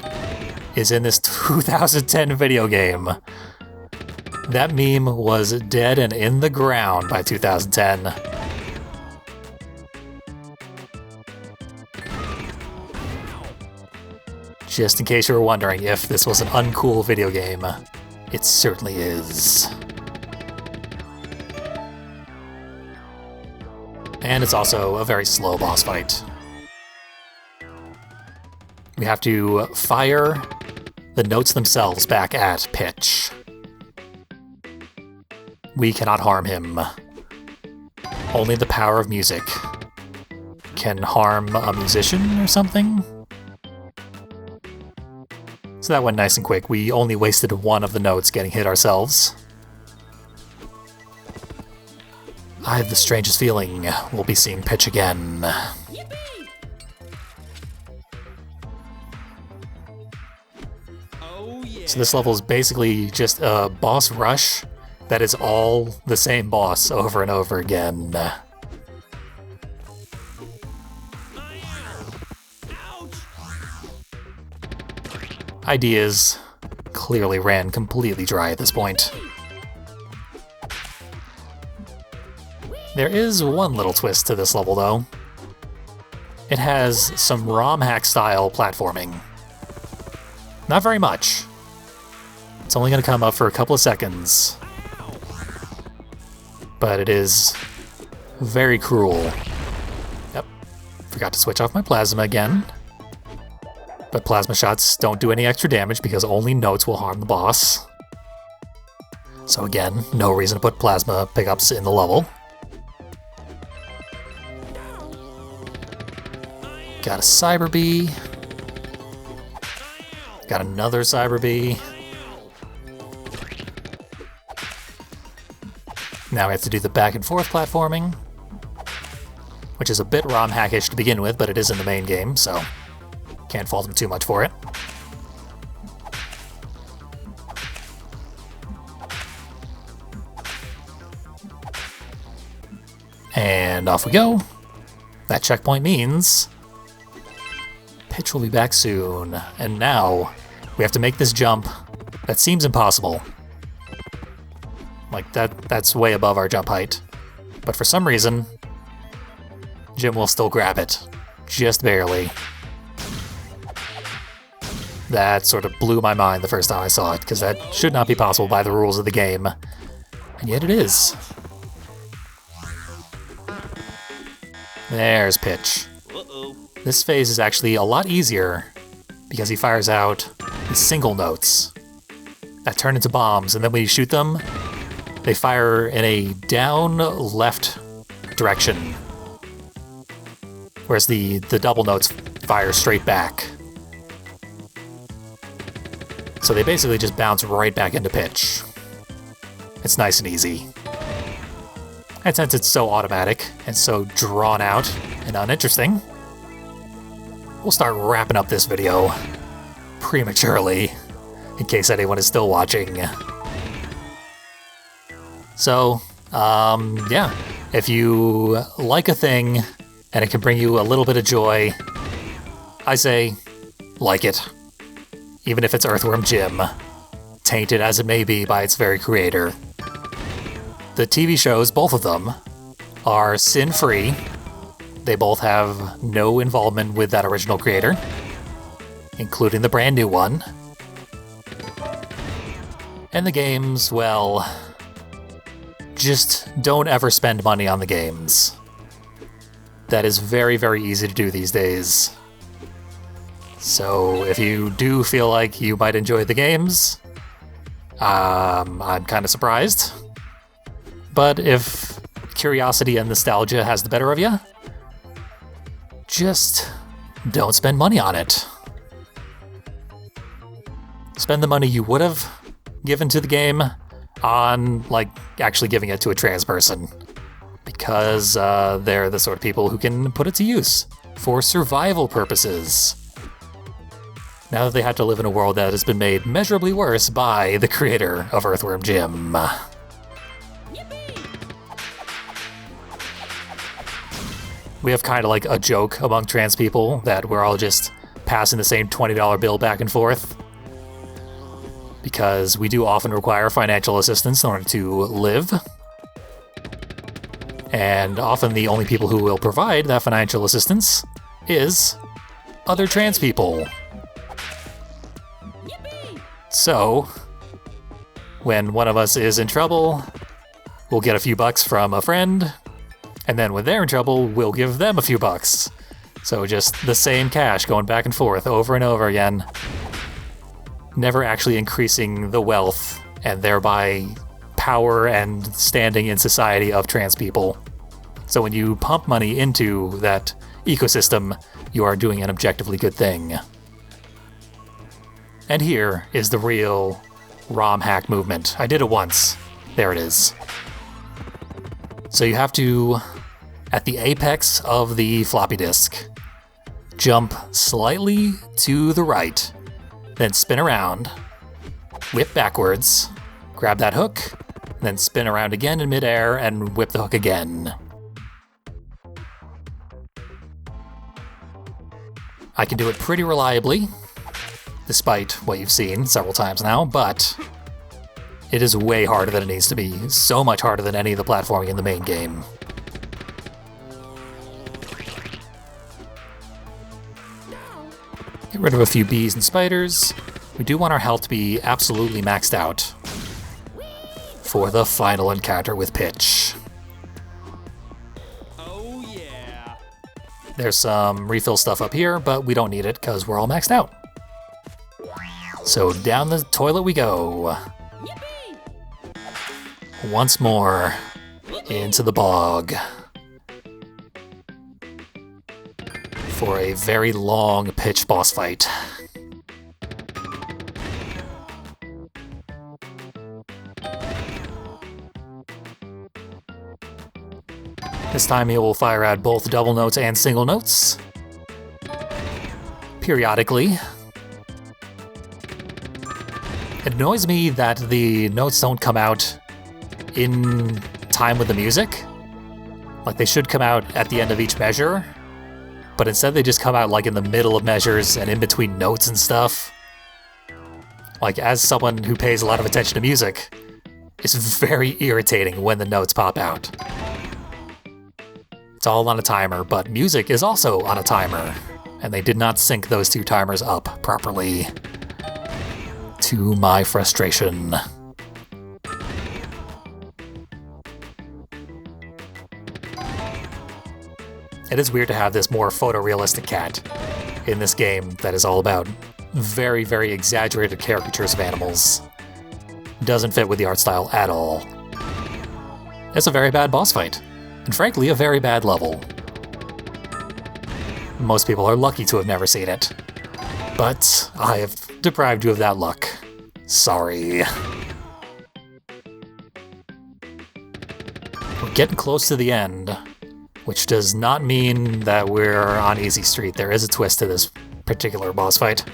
is in this 2010 video game. That meme was dead and in the ground by 2010. Just in case you were wondering if this was an uncool video game, it certainly is. And it's also a very slow boss fight. We have to fire the notes themselves back at pitch. We cannot harm him. Only the power of music can harm a musician or something? So that went nice and quick. We only wasted one of the notes getting hit ourselves. I have the strangest feeling we'll be seeing pitch again. So this level is basically just a boss rush that is all the same boss over and over again. Ideas clearly ran completely dry at this point. There is one little twist to this level, though. It has some ROM hack style platforming. Not very much. It's only going to come up for a couple of seconds. But it is very cruel. Yep. Forgot to switch off my plasma again. But plasma shots don't do any extra damage because only notes will harm the boss. So again, no reason to put plasma pickups in the level. Got a Cyber Bee. Got another Cyber Bee. Now we have to do the back and forth platforming, which is a bit ROM hackish to begin with, but it is in the main game, so can't fault them too much for it. And off we go. That checkpoint means pitch will be back soon. And now we have to make this jump that seems impossible. Like that's way above our jump height. But for some reason, Jim will still grab it. Just barely. That sort of blew my mind the first time I saw it, because that should not be possible by the rules of the game. And yet it is. There's pitch. This phase is actually a lot easier because he fires out these single notes that turn into bombs, and then when you shoot them, they fire in a down left direction, whereas the double notes fire straight back. So they basically just bounce right back into pitch. It's nice and easy. And since it's so automatic and so drawn out and uninteresting, we'll start wrapping up this video prematurely, in case anyone is still watching. So, yeah, If you like a thing and it can bring you a little bit of joy, I say, like it. Even if it's Earthworm Jim, tainted as it may be by its very creator. The TV shows, both of them, are sin-free. They both have no involvement with that original creator, including the brand new one. And the games, well, just don't ever spend money on the games. That is very, very easy to do these days. So if you do feel like you might enjoy the games, I'm kind of surprised. But if curiosity and nostalgia has the better of you, just don't spend money on it. Spend the money you would have given to the game on, like, actually giving it to a trans person. Because they're the sort of people who can put it to use for survival purposes. Now that they have to live in a world that has been made measurably worse by the creator of Earthworm Jim. We have kind of like a joke among trans people that we're all just passing the same $20 bill back and forth. Because we do often require financial assistance in order to live. And often the only people who will provide that financial assistance is other trans people. So, when one of us is in trouble, we'll get a few bucks from a friend, and then when they're in trouble, we'll give them a few bucks. So just the same cash going back and forth over and over again, never actually increasing the wealth and thereby power and standing in society of trans people. So when you pump money into that ecosystem, you are doing an objectively good thing. And here is the real ROM hack movement. I did it once. There it is. So you have to, at the apex of the floppy disk, jump slightly to the right, then spin around, whip backwards, grab that hook, then spin around again in midair and whip the hook again. I can do it pretty reliably, despite what you've seen several times now, but it is way harder than it needs to be. So much harder than any of the platforming in the main game. Get rid of a few bees and spiders. We do want our health to be absolutely maxed out for the final encounter with Pitch. Oh yeah. There's some refill stuff up here, but we don't need it because we're all maxed out. So down the toilet we go. Once more into the bog for a very long Pitch boss fight. This time he will fire out both double notes and single notes periodically. It annoys me that the notes don't come out in time with the music. Like, they should come out at the end of each measure, but instead they just come out like in the middle of measures and in between notes and stuff. Like, as someone who pays a lot of attention to music, it's very irritating when the notes pop out. It's all on a timer, but music is also on a timer, and they did not sync those two timers up properly. To my frustration. It is weird to have this more photorealistic cat in this game that is all about very, very exaggerated caricatures of animals. Doesn't fit with the art style at all. It's a very bad boss fight, and frankly, a very bad level. Most people are lucky to have never seen it, but I have deprived you of that luck. Sorry. We're getting close to the end, which does not mean that we're on easy street. There is a twist to this particular boss fight.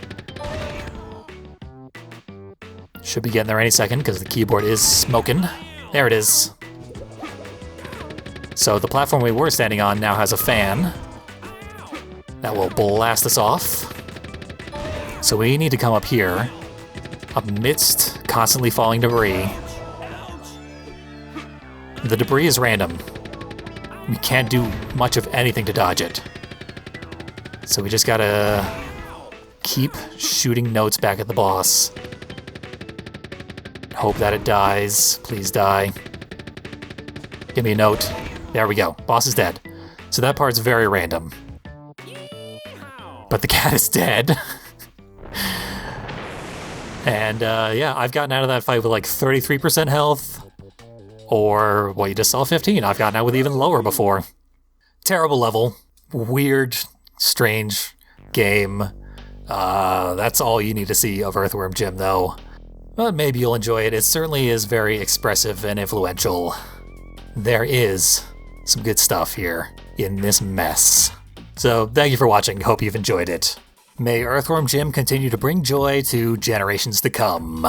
Should be getting there any second because the keyboard is smoking. There it is. So the platform we were standing on now has a fan that will blast us off. So we need to come up here, amidst constantly falling debris. The debris is random. We can't do much of anything to dodge it. So we just gotta keep shooting notes back at the boss. Hope that it dies. Please die. Give me a note. There we go. Boss is dead. So that part's very random. But the cat is dead. And yeah, I've gotten out of that fight with like 33% health. Or, well, you just saw 15. I've gotten out with even lower before. Terrible level. Weird, strange game. That's all you need to see of Earthworm Jim, though. But maybe you'll enjoy it. It certainly is very expressive and influential. There is some good stuff here in this mess. So thank you for watching. Hope you've enjoyed it. May Earthworm Jim continue to bring joy to generations to come.